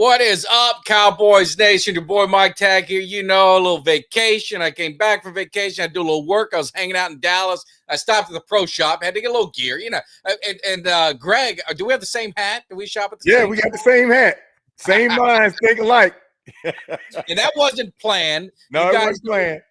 What is up, Cowboys Nation? Your boy Mike Tag here. You know, a little vacation. I came back from vacation. I do a little work. I was hanging out in Dallas. I stopped at the pro shop. Had to get a little gear, you know. And Greg, do we have the same hat? Do we shop at the same? Yeah, we got the same hat. Same minds, think alike. And that wasn't planned. No, it wasn't planned.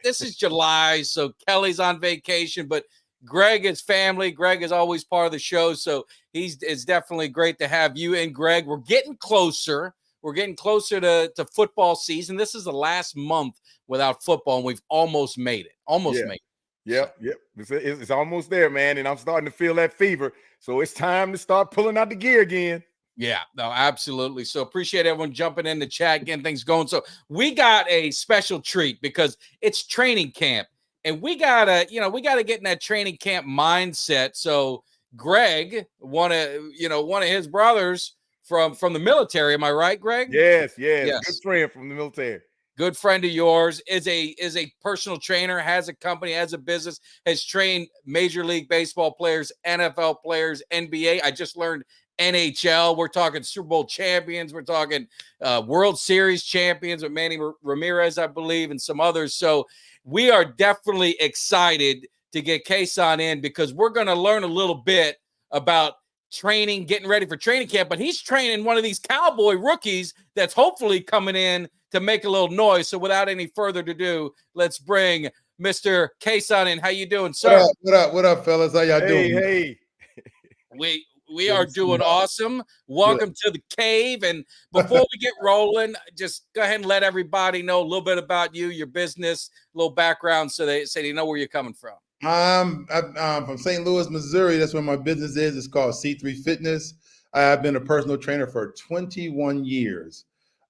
This is July, so Kelly's on vacation, but Greg is family. Greg is always part of the show, so it's definitely great to have you and Greg. We're getting closer. We're getting closer to football season. This is the last month without football, and we've almost made it. Made it. Yep. It's almost there, man, and I'm starting to feel that fever. So it's time to start pulling out the gear again. Yeah, no, absolutely. So appreciate everyone jumping in the chat, getting things going. So we got a special treat because it's training camp. And we gotta get in that training camp mindset. So Greg, one of his brothers from the military. Am I right, Greg? Yes. Good friend from the military. Good friend of yours, is a personal trainer, has a company, has a business, has trained Major League Baseball players, NFL players, NBA. I just learned NHL. We're talking Super Bowl champions. We're talking World Series champions with Manny Ramirez, I believe, and some others. So we are definitely excited to get Cason in because we're going to learn a little bit about training, getting ready for training camp. But he's training one of these Cowboy rookies that's hopefully coming in to make a little noise. So without any further ado, let's bring Mr. Cason in. How you doing, sir? What up, fellas? How y'all doing? Hey. We are doing awesome. Welcome to the cave. And before we get rolling, just go ahead and let everybody know a little bit about you, your business, a little background so they know where you're coming from. I'm from St. Louis, Missouri. That's where my business is. It's called C3 Fitness. I've been a personal trainer for 21 years.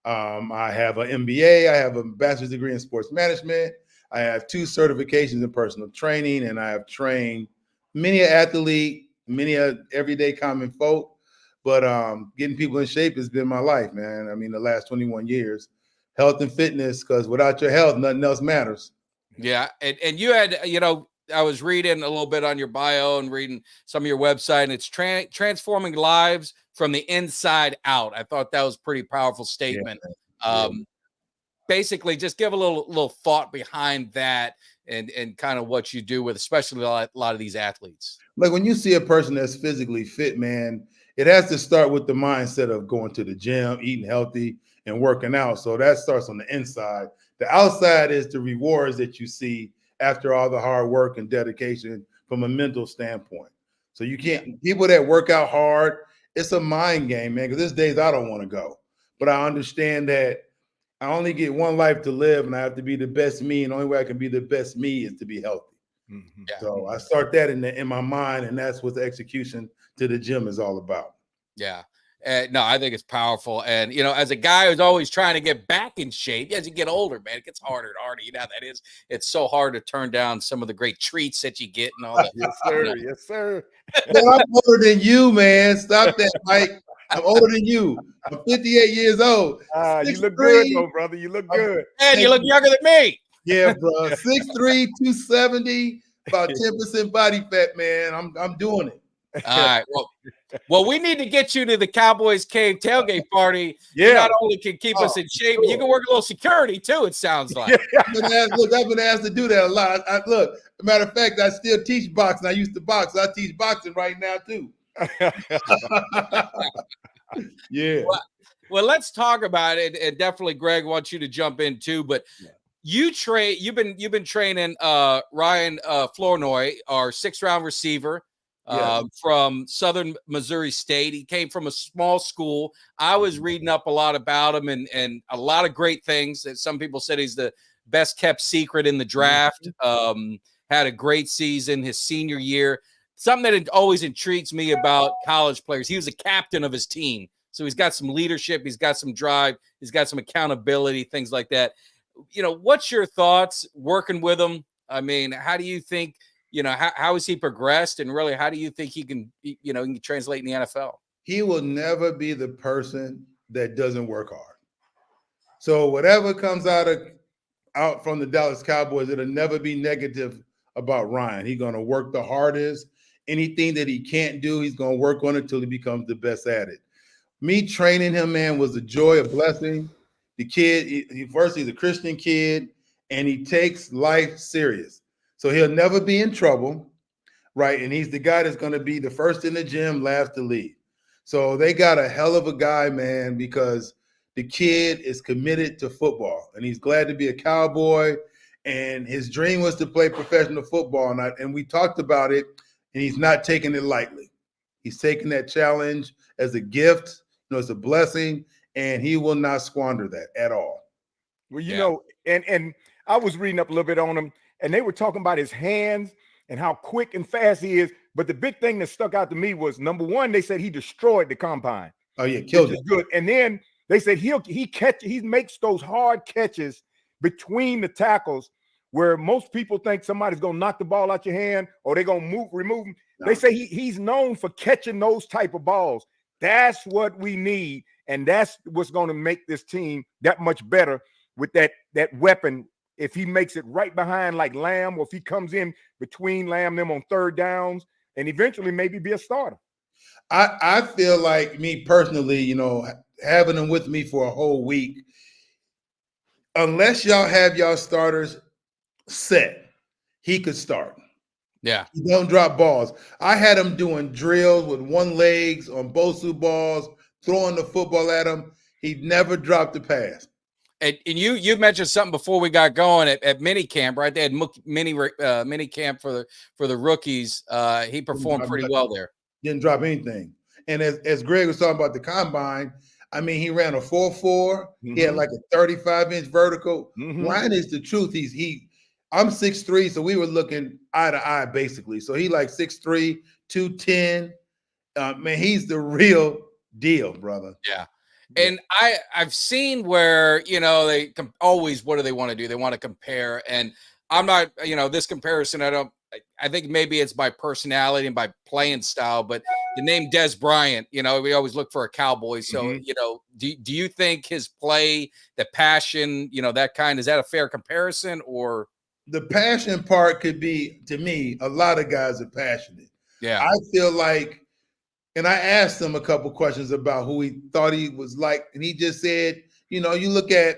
I have an MBA. I have a bachelor's degree in sports management. I have 2 certifications in personal training, and I have trained many an athlete, many everyday common folk, but getting people in shape has been my life, man. I mean, the last 21 years, health and fitness, because without your health, nothing else matters. Yeah, and you had, I was reading a little bit on your bio and reading some of your website, and it's transforming lives from the inside out. I thought that was a pretty powerful statement. Yeah. Basically, just give a little thought behind that and kind of what you do with, especially a lot of these athletes. Like when you see a person that's physically fit, man, it has to start with the mindset of going to the gym, eating healthy, and working out. So that starts on the inside. The outside is the rewards that you see after all the hard work and dedication from a mental standpoint. So you can't, people that work out hard, it's a mind game, man, because there's days I don't want to go. But I understand that I only get one life to live, and I have to be the best me. And the only way I can be the best me is to be healthy. Mm-hmm. Yeah. So I start that in my mind, and that's what the execution to the gym is all about. Yeah. No, I think it's powerful. And, as a guy who's always trying to get back in shape, as you get older, man, it gets harder and harder. That is. It's so hard to turn down some of the great treats that you get and all that. Yes, sir. Yes, sir. Man, I'm older than you, man. Stop that, Mike. I'm older than you. I'm 58 years old. You look good, though, brother. You look good. And you look younger than me. Yeah, bro. 6'3", 270, about 10% body fat, man. I'm doing it. All right. Well, we need to get you to the Cowboys Cave tailgate party. Yeah. You not only can keep us in shape, but you can work a little security too, it sounds like. I've been asked to do that a lot. Look, matter of fact, I still teach boxing. I used to box. I teach boxing right now too. Yeah. Well, let's talk about it. And definitely Greg wants you to jump in too, but you've been training Ryan Flournoy, our 6th-round receiver. From Southern Missouri State. He came from a small school. I was reading up a lot about him and a lot of great things. Some people said he's the best kept secret in the draft. Had a great season his senior year. Something that always intrigues me about college players. He was a captain of his team. So he's got some leadership. He's got some drive. He's got some accountability, things like that. What's your thoughts working with him? I mean, how do you think how has he progressed, and really, how do you think he can, he can translate in the NFL? He will never be the person that doesn't work hard. So whatever comes out from the Dallas Cowboys, it'll never be negative about Ryan. He's going to work the hardest. Anything that he can't do, he's going to work on it until he becomes the best at it. Me training him, man, was a joy, a blessing. The kid, he's a Christian kid, and he takes life serious. So he'll never be in trouble, right? And he's the guy that's going to be the first in the gym, last to leave. So they got a hell of a guy, man, because the kid is committed to football, and he's glad to be a Cowboy. And his dream was to play professional football. And we talked about it, and he's not taking it lightly. He's taking that challenge as a gift. It's a blessing, and he will not squander that at all. Well, you know, and I was reading up a little bit on him, and they were talking about his hands and how quick and fast he is. But the big thing that stuck out to me was, number one, they said he destroyed the combine. Oh yeah, killed it. Good. And then they said he makes those hard catches between the tackles where most people think somebody's gonna knock the ball out your hand or they're gonna remove him. No. They say he's known for catching those type of balls. That's what we need, and that's what's going to make this team that much better with that weapon. If he makes it right behind like Lamb, or if he comes in between Lamb them on third downs, and eventually maybe be a starter. I feel like, me personally, having him with me for a whole week, unless y'all have y'all starters set, he could start. Yeah. He don't drop balls. I had him doing drills with one legs on Bosu balls, throwing the football at him. He never dropped a pass. And you mentioned something before we got going at mini camp, right? They had mini camp for the rookies. He performed pretty well there. Didn't drop anything. And as Greg was talking about the combine, I mean, he ran a 4.4. Mm-hmm. He had like a 35-inch vertical. Mm-hmm. Ryan is the truth. I'm 6'3", so we were looking eye to eye, basically. So he like 6'3", 210. Man, he's the real deal, brother. Yeah. And I've seen where, they always, what do they want to do? They want to compare. And I'm not, this comparison, I think maybe it's by personality and by playing style, but the name Des Bryant, we always look for a Cowboy. So, mm-hmm. Do you think his play, the passion, is that a fair comparison? Or the passion part could be, to me, a lot of guys are passionate. Yeah. I feel like, and I asked him a couple questions about who he thought he was like, and he just said, you look at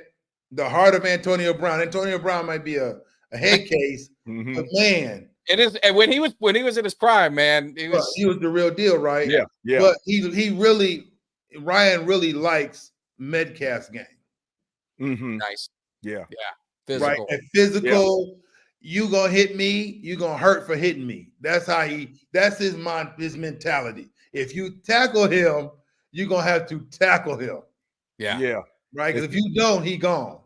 the heart of Antonio Brown. Antonio Brown might be a head case, mm-hmm. but man, it is. And when he was in his prime, man, he was the real deal, right? Yeah, yeah. But Ryan really likes Metcalf's game. Mm-hmm. Nice. Yeah, yeah. Physical. Right, and physical. Yeah. You gonna hit me, you gonna hurt for hitting me. That's his mentality. If you tackle him, you're gonna have to tackle him. Yeah. Yeah. Right. Because if you don't, he gone.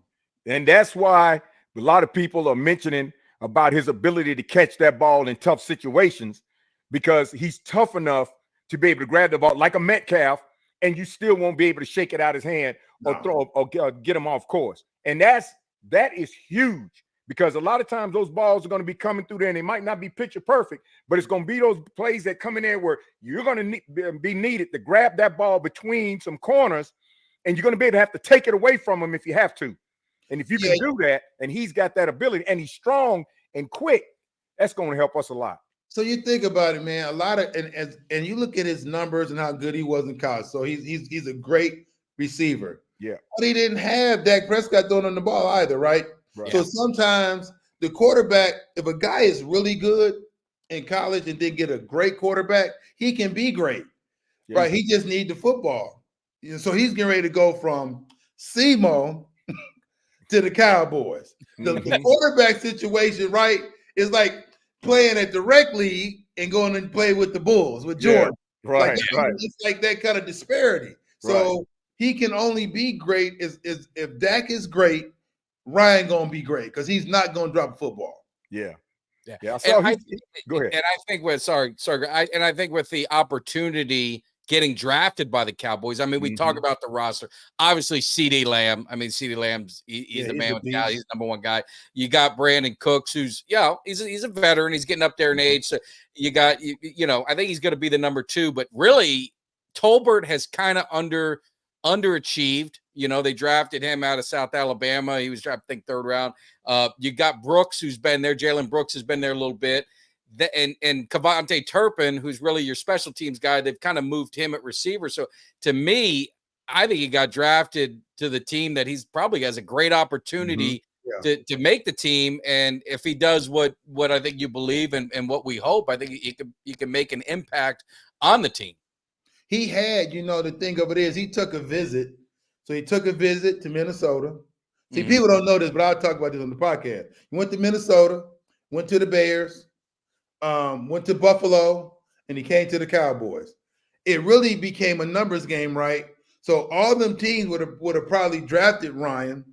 And that's why a lot of people are mentioning about his ability to catch that ball in tough situations, because he's tough enough to be able to grab the ball like a Metcalf, and you still won't be able to shake it out his hand or throw or get him off course. And that is huge, because a lot of times those balls are going to be coming through there, and they might not be picture perfect, but it's going to be those plays that come in there where you're going to be needed to grab that ball between some corners, and you're going to be able to have to take it away from him if you have to. And if you can do that, and he's got that ability, and he's strong and quick, that's going to help us a lot. So you think about it, man. A lot of and you look at his numbers and how good he was in college. So he's a great receiver. Yeah, but he didn't have Dak Prescott throwing on the ball either, right? So sometimes the quarterback, if a guy is really good in college and then get a great quarterback, he can be great, right? He just needs the football. So he's getting ready to go from SEMO to the Cowboys. The quarterback situation, right, is like playing at the rec league and going and play with the Bulls, with Jordan. Right. It's like that kind of disparity. So he can only be great if Dak is great, Ryan gonna be great, because he's not gonna drop football. Yeah. Go ahead. And I think with I think with the opportunity getting drafted by the Cowboys, I mean, we talk about the roster. Obviously, CeeDee Lamb. I mean, CeeDee Lamb's he's the man with the guy. He's the number one guy. You got Brandon Cooks, who's he's a veteran. He's getting up there in age. So you got I think he's going to be the number two. But really, Tolbert has kind of underachieved. They drafted him out of South Alabama. He was drafted, I think, third round. You got Brooks, who's been there. Jalen Brooks has been there a little bit. and Cavante Turpin, who's really your special teams guy, they've kind of moved him at receiver. So to me, I think he got drafted to the team that he's probably has a great opportunity to make the team. And if he does what I think you believe and what we hope, I think he can make an impact on the team. He had, the thing of it is he took a visit. So he took a visit to Minnesota. See, people don't know this, but I'll talk about this on the podcast. He went to Minnesota, went to the Bears, went to Buffalo, and he came to the Cowboys. It really became a numbers game, right? So all them teams would have probably drafted Ryan,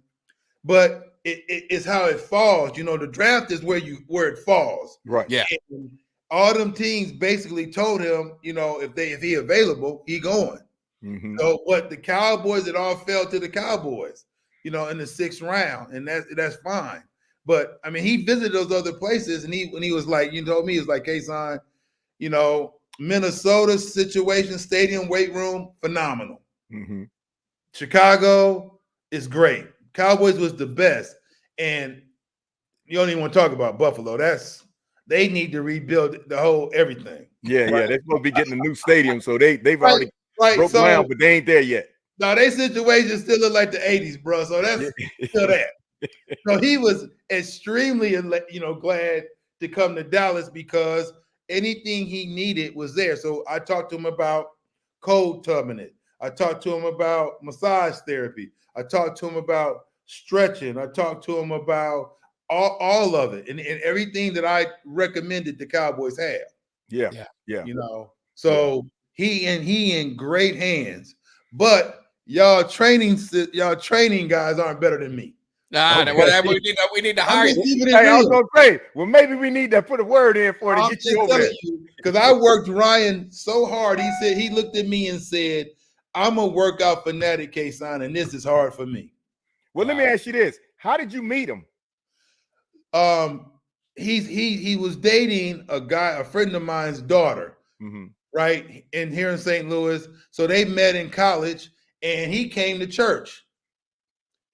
but it's how it falls. The draft is where it falls. Right. Yeah. And all them teams basically told him, if he available, he going. So what the Cowboys, it all fell to the Cowboys, in the 6th round, and that's fine. But I mean, he visited those other places, and when he was like, told me, he was like, Cason, Minnesota situation, stadium, weight room, phenomenal. Chicago is great. Cowboys was the best, and you don't even want to talk about Buffalo. They need to rebuild the whole everything. Yeah, they're supposed to be getting a new stadium, so they've already broke ground, but they ain't there yet. No, their situation still look like the 80s, bro. So that's still that. So he was extremely, glad to come to Dallas because anything he needed was there. So I talked to him about cold tubbing it. I talked to him about massage therapy. I talked to him about stretching. I talked to him about all of it and everything that I recommended the Cowboys have. Yeah. So he in great hands. But y'all training guys aren't better than me. Nah, we need to hire you. Hey, I was gonna say, well, maybe we need to put a word in for to get you over there. Because I worked Ryan so hard. He said he looked at me and said, "I'm a workout fanatic, Cason, and this is hard for me." Well, let me ask you this: how did you meet him? He was dating a friend of mine's daughter, right? And here in St. Louis, so they met in college, and he came to church.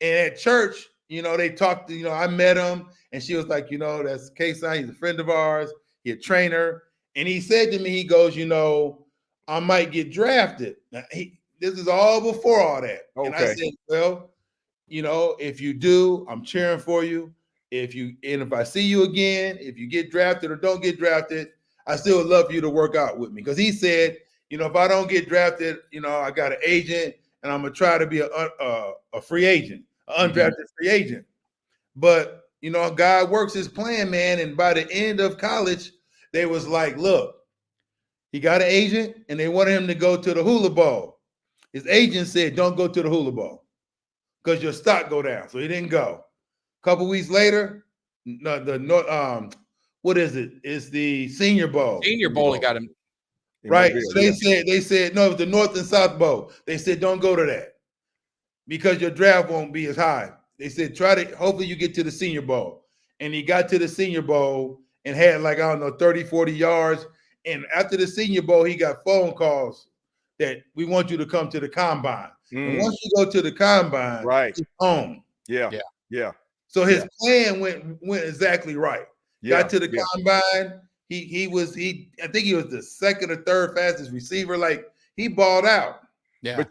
And at church, they talked. I met him, and she was like, that's Cason. He's a friend of ours. He's a trainer, and he said to me, he goes, I might get drafted. Now, this is all before all that. Okay. And I said, well, if you do, I'm cheering for you. If I see you again, if you get drafted or don't get drafted, I still would love for you to work out with me. Because he said, if I don't get drafted, I got an agent and I'm gonna try to be a free agent, an undrafted free agent. But God works his plan, man. And by the end of college, they was like, look, he got an agent and they wanted him to go to the Hula Bowl. His agent said, don't go to the Hula Bowl because your stock go down. So he didn't go. A couple weeks later, what is it? It's the Senior Bowl. Senior Bowl, he got him. Right. So they said, no, it was the North and South Bowl. They said, don't go to that because your draft won't be as high. They said, hopefully you get to the Senior Bowl. And he got to the Senior Bowl and had 30, 40 yards. And after the Senior Bowl, he got phone calls that we want you to come to the combine. And once you go to the combine, it's home. Yeah. So his plan went exactly right. Got to the combine. I think he was the second or third fastest receiver. He balled out. Yeah. But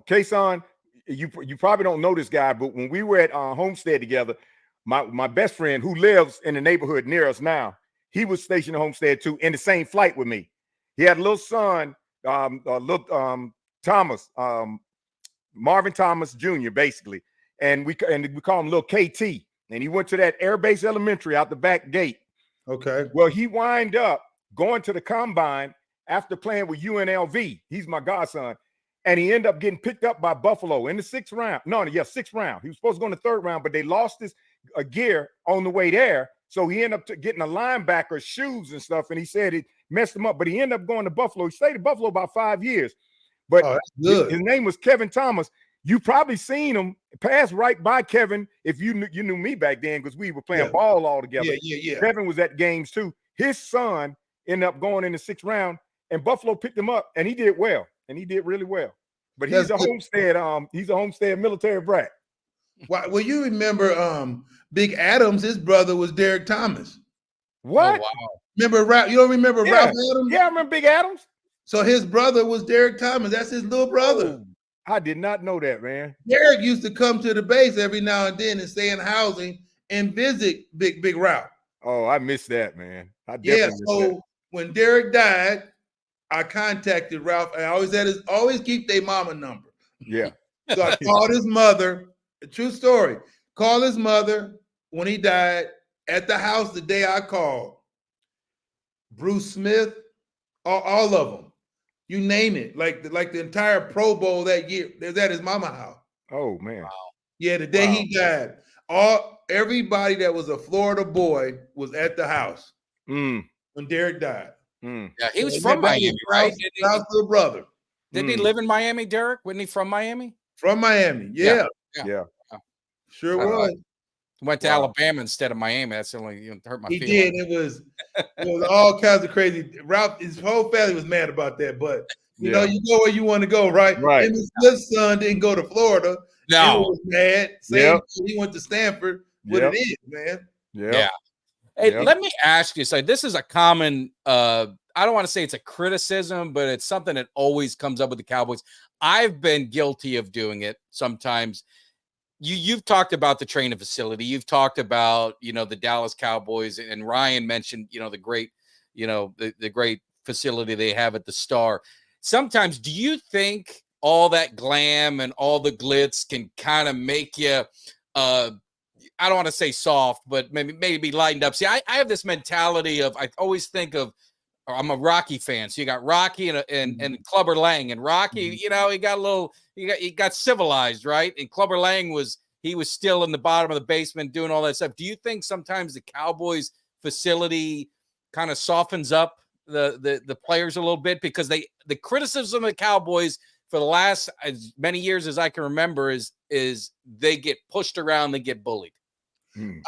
Cason, you probably don't know this guy, but when we were at Homestead together, my best friend who lives in the neighborhood near us now, he was stationed at Homestead too, in the same flight with me. He had a little son, Thomas, Marvin Thomas Jr. basically, and we call him little KT. And he went to that Air Base Elementary out the back gate. Okay. Well, he wind up going to the combine after playing with UNLV. He's my godson. And he ended up getting picked up by Buffalo in the 6th round. No, 6th round. He was supposed to go in the 3rd round, but they lost his gear on the way there. So he ended up getting a linebacker, shoes and stuff. And he said it messed him up, but he ended up going to Buffalo. He stayed at Buffalo about 5 years. But his name was Kevin Thomas. You probably seen him pass right by Kevin if you knew me back then because we were playing ball all together. Yeah. Kevin was at games too. His son ended up going in the 6th round, and Buffalo picked him up, and he did well, and he did really well. But he's a Homestead military brat. Well, you remember Big Adams? His brother was Derek Thomas. What? Oh, wow. Remember Ralph? You don't remember Ralph Adams? Yeah, I remember Big Adams. So his brother was Derek Thomas. That's his little brother. Oh, I did not know that, man. Derek used to come to the base every now and then and stay in housing and visit Big Ralph. Oh, I missed that, man. I Yeah. definitely So missed that. when Derek died, I contacted Ralph. I always keep their mama number. Yeah. So I called his mother. A true story. Called his mother when he died at the house the day I called. Bruce Smith, all of them. You name it, like the entire Pro Bowl that year. There's at his mama house. Oh man. Wow. Yeah, the day he died, everybody that was a Florida boy was at the house when Derek died. Yeah, he was from Miami, right? Ralph's little brother. Didn't he live in Miami, Derek? Wasn't he from Miami? From Miami, yeah. Sure was. Went to Alabama instead of Miami. That's the only hurt my feelings. He did. It was all kinds of crazy. Ralph, his whole family was mad about that, but you know, you go where you want to go, right? Right. And his son didn't go to Florida. No, he was mad. Same. He went to Stanford. What it is, man. Yeah. Hey, let me ask you. So this is a common. I don't want to say it's a criticism, but it's something that always comes up with the Cowboys. I've been guilty of doing it sometimes. You've talked about the training facility. You've talked about, the Dallas Cowboys, and Ryan mentioned, the great, the great facility they have at the Star. Sometimes, do you think all that glam and all the glitz can kind of make you, I don't want to say soft, but maybe lightened up? See, I have this mentality of, I always think of, I'm a Rocky fan. So you got Rocky and Clubber Lang, and Rocky, he got a little, he got civilized, right? And Clubber Lang was still in the bottom of the basement doing all that stuff. Do you think sometimes the Cowboys facility kind of softens up the players a little bit? Because the criticism of the Cowboys for the last as many years as I can remember is they get pushed around, they get bullied.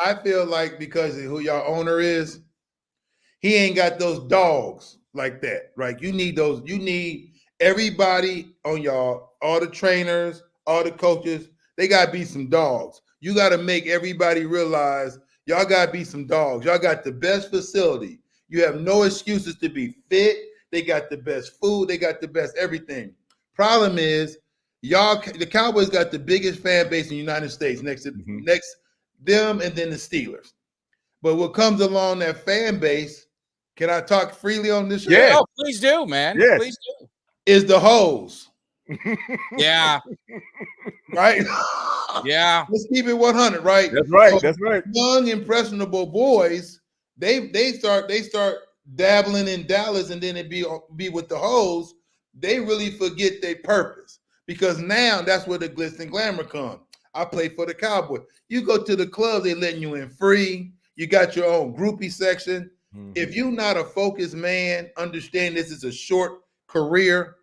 I feel like because of who your owner is, he ain't got those dogs like that, right? You need those. You need everybody on all the trainers, all the coaches. They got to be some dogs. You got to make everybody realize y'all got to be some dogs. Y'all got the best facility. You have no excuses to be fit. They got the best food. They got the best everything. Problem is, the Cowboys got the biggest fan base in the United States next them and then the Steelers. But what comes along that fan base, can I talk freely on this show? Yeah. Oh, please do, man. Yes. Please do. Is the hoes. Yeah. Right? Yeah. Let's keep it 100, right? That's right. So That's right. young, impressionable boys, they start dabbling in Dallas, and then it be with the hoes. They really forget their purpose, because now that's where the glitz and glamour come. I play for the Cowboys. You go to the club, they letting you in free. You got your own groupie section. If you're not a focused man, understand this is a short career,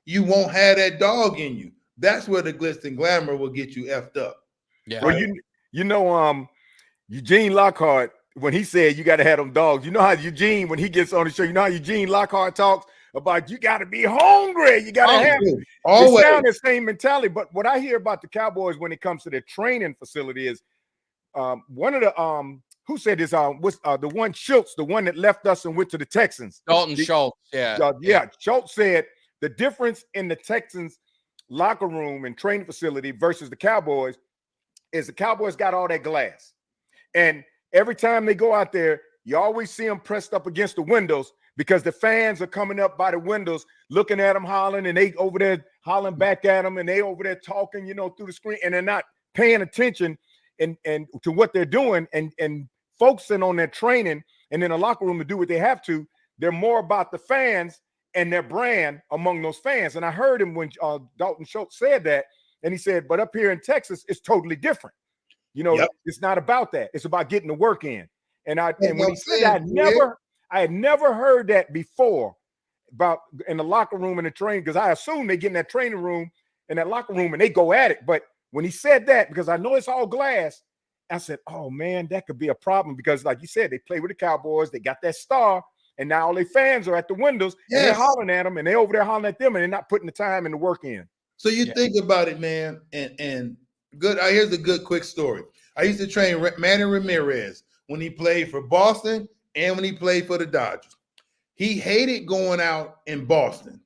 you won't have that dog in you. That's where the glitz and glamour will get you effed up. Yeah. Well, Eugene Lockhart, when he said you got to have them dogs, you know how Eugene, when he gets on the show, you know how Eugene Lockhart talks about you got to be hungry. You got to have it. Always. It sounds the same mentality. But what I hear about the Cowboys when it comes to their training facility is one of the who said this? Was the one Schultz, the one that left us and went to the Texans? Dalton Schultz. Yeah. Schultz said the difference in the Texans locker room and training facility versus the Cowboys is the Cowboys got all that glass, and every time they go out there, you always see them pressed up against the windows because the fans are coming up by the windows, looking at them, hollering, and they over there hollering back at them, and they over there talking, through the screen, and they're not paying attention and to what they're doing and focusing on their training, and in the locker room to do what they have to. They're more about the fans and their brand among those fans. And I heard him when Dalton Schultz said that, and he said, but up here in Texas, it's totally different. It's not about that. It's about getting the work in. And when he said that, I had never heard that before about in the locker room and the training, because I assume they get in that training room and that locker room and they go at it. But when he said that, because I know it's all glass, I said, oh man, that could be a problem, because like you said, they play with the Cowboys, they got that star, and now all their fans are at the windows and they're hollering at them, and they're over there hollering at them, and they're not putting the time and the work in. So you think about it, man, and good. Here's a good quick story. I used to train Manny Ramirez when he played for Boston and when he played for the Dodgers. He hated going out in Boston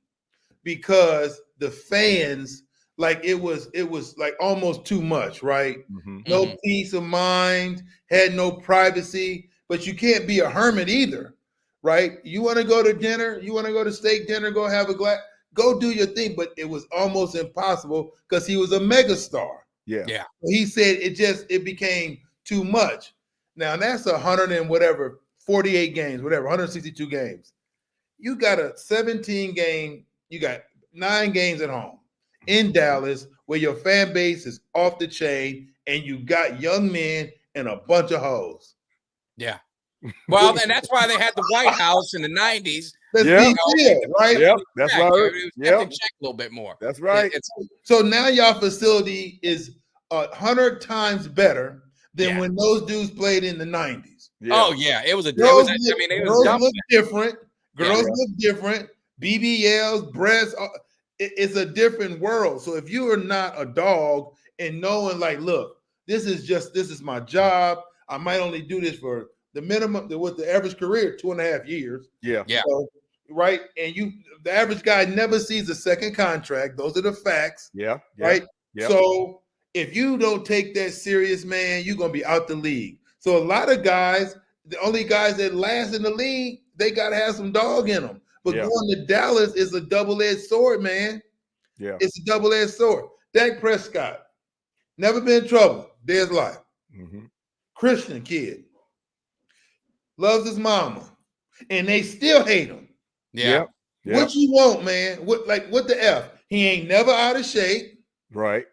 because the fans, like it was like almost too much, right? No peace of mind, had no privacy, but you can't be a hermit either, right? You want to go to dinner, you want to go to steak dinner, go have a glass, go do your thing, but it was almost impossible because he was a megastar. Yeah. He said it became too much. Now that's 100 and whatever, 48 games, whatever, 162 games. You got a 17 game, you got 9 games at home in Dallas where your fan base is off the chain and you got young men and a bunch of hoes. Yeah. Well, and that's why they had the White House in the 90s. Let's be real, right? Yep. That's right. It was to check a little bit more. That's right. So now your facility is 100 times better than when those dudes played in the 90s. Yeah. Oh, yeah. It was girls look different. Girls look different. BBLs, breasts. It's a different world. So if you are not a dog and knowing, like, look, this is my job. I might only do this for the minimum, with the average career, 2.5 years. Yeah. So, right. And the average guy never sees a second contract. Those are the facts. Yeah. Right. Yeah. So if you don't take that serious, man, you're going to be out the league. So a lot of guys, the only guys that last in the league, they got to have some dog in them. But going to Dallas is a double-edged sword, man. Yeah. It's a double-edged sword. Dak Prescott, never been in trouble. There's life. Christian kid. Loves his mama. And they still hate him. Yeah. What you want, man? What the F? He ain't never out of shape. Right.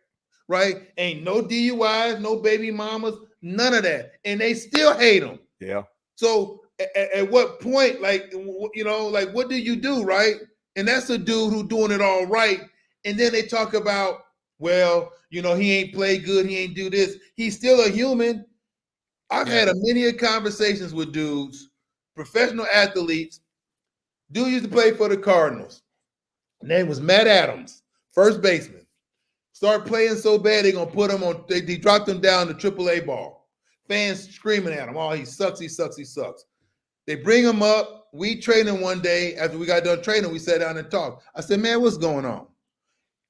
Ain't no DUIs, no baby mamas, none of that. And they still hate him. Yeah. So at what point, like, what do you do, right? And that's a dude who's doing it all right. And then they talk about, well, he ain't play good, he ain't do this. He's still a human. I've had many conversations with dudes, professional athletes. Dude used to play for the Cardinals. Name was Matt Adams, first baseman. Start playing so bad they're gonna put him on. They dropped him down to AAA ball. Fans screaming at him, "Oh, he sucks! He sucks! He sucks!" They bring him up. We trained him one day. After we got done training, we sat down and talked. I said, "Man, what's going on?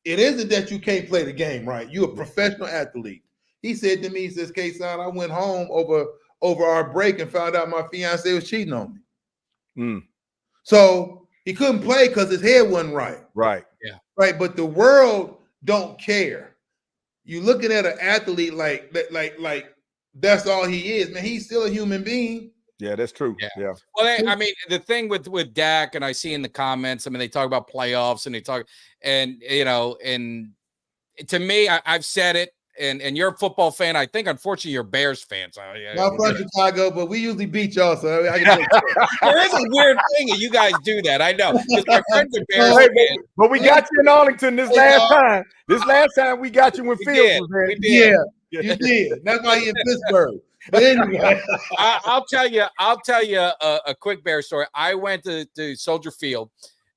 It isn't that you can't play the game, right? You're a professional athlete." He said to me, he says, "Cason, I went home over our break and found out my fiance was cheating on me." So he couldn't play because his head wasn't right. Right. Yeah. Right. But the world don't care. You looking at an athlete like that's all he is, man. He's still a human being. Yeah, that's true. Yeah. Well, I mean, the thing with Dak, and I see in the comments, I mean, they talk about playoffs and they talk, and and to me, I've said it. And you're a football fan. I think, unfortunately, you're a Bears fan. So I'm from Chicago, but we usually beat y'all. So I can there is a weird thing that you guys do that. I know. Because my friends are Bears fans. But we got you in Arlington this last time. This last time we got you when Fields was there. Yeah, you did. That's why he in Pittsburgh. But anyway, I'll tell you a quick Bear story. I went to Soldier Field.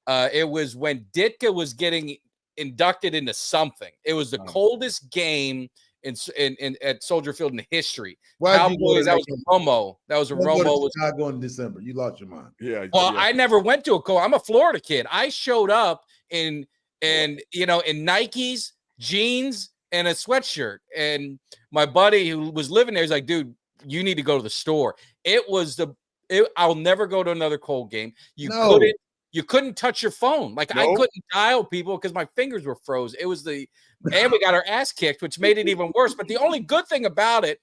It was when Ditka was getting inducted into something. It was the coldest game at Soldier Field in history. Cowboys, that was a Romo. That was a Romo. Not going in December. You lost your mind. Yeah. Well, I never went to a cold. I'm a Florida kid. I showed up in Nikes, jeans, and a sweatshirt. And my buddy who was living there is like, dude, you need to go to the store. I'll never go to another cold game. You couldn't touch your phone. Like I couldn't dial people because my fingers were froze. It was and we got our ass kicked, which made it even worse. But the only good thing about it,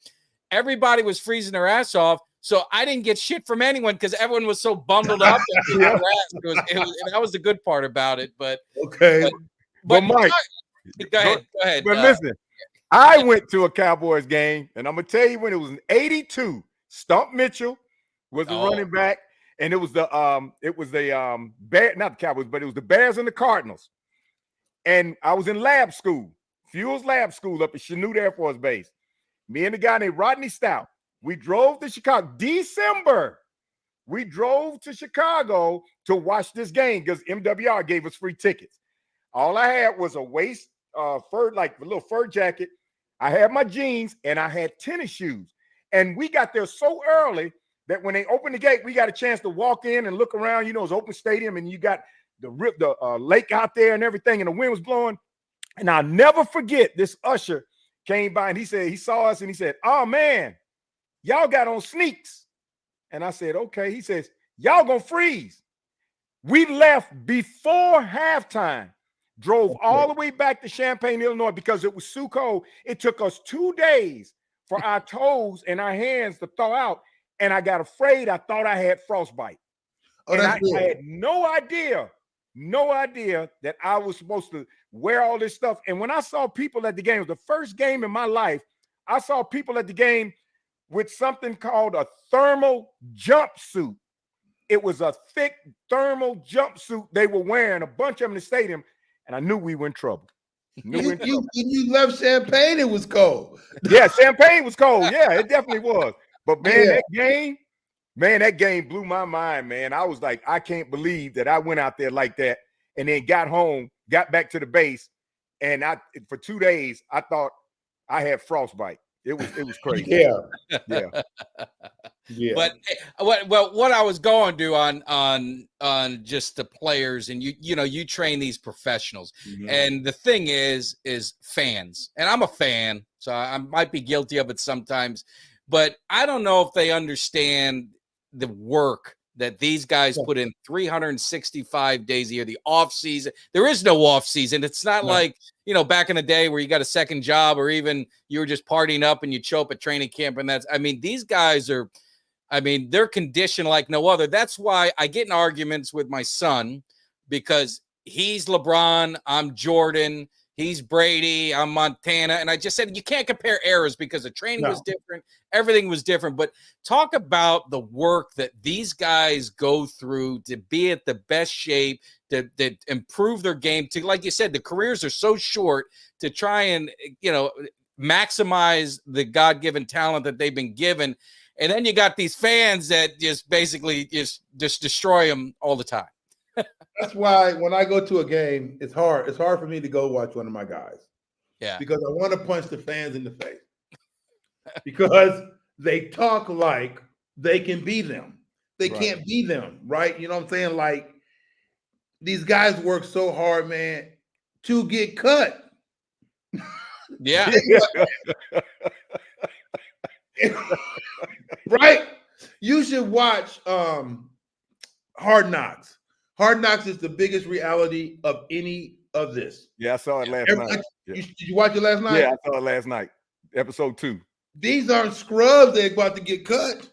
everybody was freezing their ass off. So I didn't get shit from anyone because everyone was so bundled up. That was the good part about it. But okay. But Mike, go ahead. But listen, I went to a Cowboys game, and I'm gonna tell you when it was in '82. Stump Mitchell was the running back. And it was the Bear, not the Cowboys, but it was the Bears and the Cardinals. And I was in lab school, Fuels Lab School up at Chanute Air Force Base. Me and the guy named Rodney Stout. We drove to Chicago, December. We drove to Chicago to watch this game because MWR gave us free tickets. All I had was a waist fur, like a little fur jacket. I had my jeans and I had tennis shoes. And we got there so early. that when they opened the gate, we got a chance to walk in and look around. You know, it's open stadium, and you got the lake out there and everything, and the wind was blowing. And I'll never forget, this usher came by and he said, he saw us and he said, "Oh man, y'all got on sneaks." And I said, "Okay." He says, "Y'all gonna freeze." We left before halftime, drove all the way back to Champaign, Illinois, because it was so cold. It took us 2 days for our toes and our hands to thaw out. And I got afraid. I thought I had frostbite. Oh, and that's I had no idea that I was supposed to wear all this stuff. And when I saw people at the game, it was the first game in my life, I saw people at the game with something called a thermal jumpsuit. It was a thick thermal jumpsuit they were wearing, a bunch of them in the stadium, and I knew we were in trouble. You left Champaign, it was cold. Yeah, Champaign was cold. Yeah, it definitely was. But man, that game blew my mind, man. I was like, I can't believe that I went out there like that and then got home, got back to the base, and for 2 days I thought I had frostbite. It was crazy. Yeah. But what I was going to do on just the players, and you train these professionals, and the thing is fans, and I'm a fan, so I might be guilty of it sometimes, but I don't know if they understand the work that these guys put in 365 days a year, the off season. There is no off season. It's not like, back in the day where you got a second job, or even you were just partying up and you show up at training camp. And these guys are, they're conditioned like no other. That's why I get in arguments with my son, because he's LeBron, I'm Jordan, he's Brady, I'm Montana. And I just said, you can't compare eras because the training was different. Everything was different. But talk about the work that these guys go through to be at the best shape, to improve their game. To, like you said, the careers are so short, to try and, maximize the God-given talent that they've been given. And then you got these fans that just basically just destroy them all the time. That's why when I go to a game, it's hard. It's hard for me to go watch one of my guys. Yeah. Because I want to punch the fans in the face. Because they talk like they can be them. They can't be them, right? You know what I'm saying? Like, these guys work so hard, man, to get cut. Yeah. Right? You should watch Hard Knocks. Hard Knocks is the biggest reality of any of this. Yeah, I saw it last night. Did you watch it last night? Yeah, I saw it last night. Episode 2. These aren't scrubs they're about to get cut.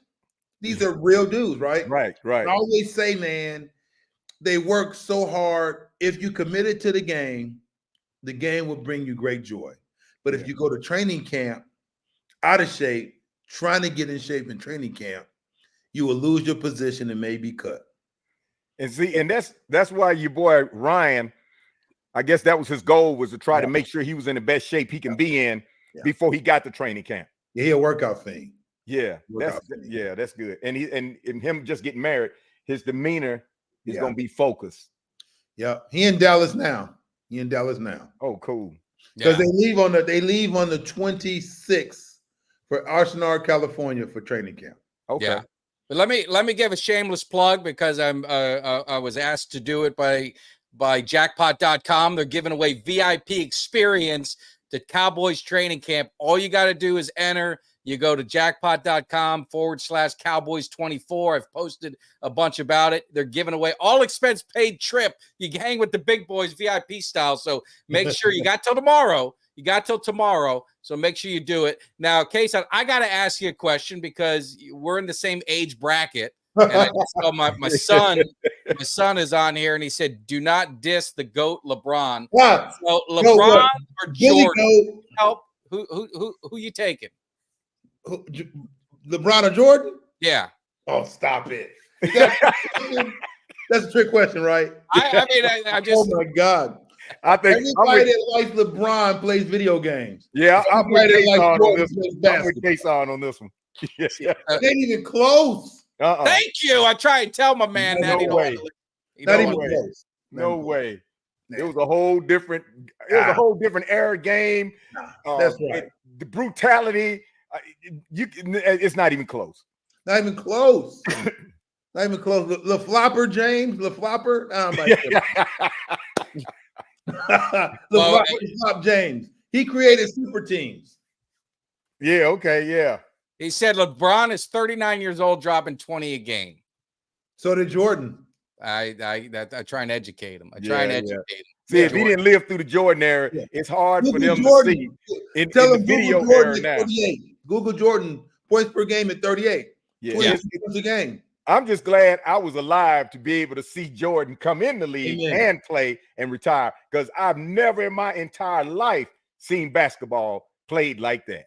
These are real dudes, right? Right. I always say, man, they work so hard. If you committed to the game will bring you great joy. But if you go to training camp out of shape, trying to get in shape in training camp, you will lose your position and may be cut. And see, and that's why your boy Ryan, I guess that was his goal, was to try to make sure he was in the best shape he can be in before he got to training camp. Yeah, he a workout fiend. Yeah, that's good. And him just getting married, his demeanor is going to be focused. Yeah, he in Dallas now. Oh, cool. Because they leave on the 26th for Oshnar, California for training camp. Okay. Yeah. But let me give a shameless plug, because I was asked to do it by jackpot.com. They're giving away VIP experience to Cowboys training camp. All you got to do is enter. You go to jackpot.com/Cowboys24. I've posted a bunch about it. They're giving away all expense paid trip. You can hang with the big boys VIP style. So make sure you got till tomorrow. So make sure you do it. Now, Cason, I got to ask you a question, because we're in the same age bracket. And I just saw my son is on here, and he said, "Do not diss the GOAT LeBron." So LeBron or Jordan? Help. Who you taking? LeBron or Jordan? Yeah. Oh, stop it. That's a trick question, right? I just. Oh my God. I think anybody that likes LeBron plays video games. Yeah, I'm with Cason on this one. It ain't even close. Thank you. I try and tell my man that. No way. Not even close. No way. It was a whole different. It was a whole different era game. That's right. The brutality. It's not even close. Not even close. Not even close. LaFlopper James, LaFlopper. LaFlop James. He created super teams. Yeah. Okay. Yeah. He said LeBron is 39 years old, dropping 20 a game. So did Jordan. I try and educate him. I try and educate him. See, if he didn't live through the Jordan era, it's hard for them to see in the video era now. Google Jordan points per game at 38. Yeah. 20 points a game. I'm just glad I was alive to be able to see Jordan come in the league and play and retire, because I've never in my entire life seen basketball played like that.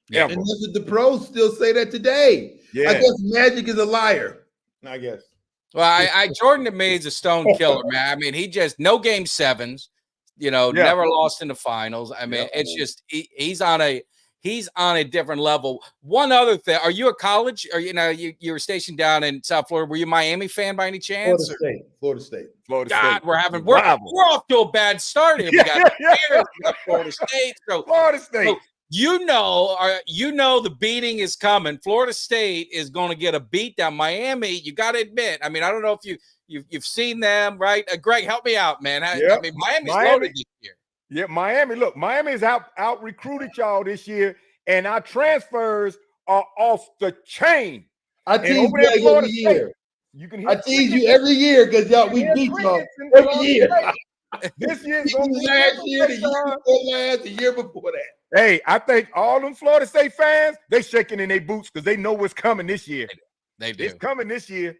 Yeah. And the pros still say that today. Yeah. I guess Magic is a liar. I guess. Well, Jordan to me is a stone killer, man. I mean, he just no game sevens, never lost in the finals. I mean, it's just he's on a different level. One other thing, are you a college, or you were stationed down in South Florida? Were you a Miami fan by any chance? Florida State. God, we're off to a bad start here. We got the Bears, we got Florida State. Florida State. So, the beating is coming. Florida State is going to get a beat down. Miami, you got to admit. I mean, I don't know if you've seen them, right? Greg, help me out, man. I mean, Miami's loaded this year. Yeah, Miami. Look, Miami's out recruited y'all this year, and our transfers are off the chain. I tease you every year. I tease you every year because we beat y'all every year. This year's going to be last year, the year before last, the year before that. Hey, I think all them Florida State fans, they shaking in their boots because they know what's coming this year. They do. It's coming this year.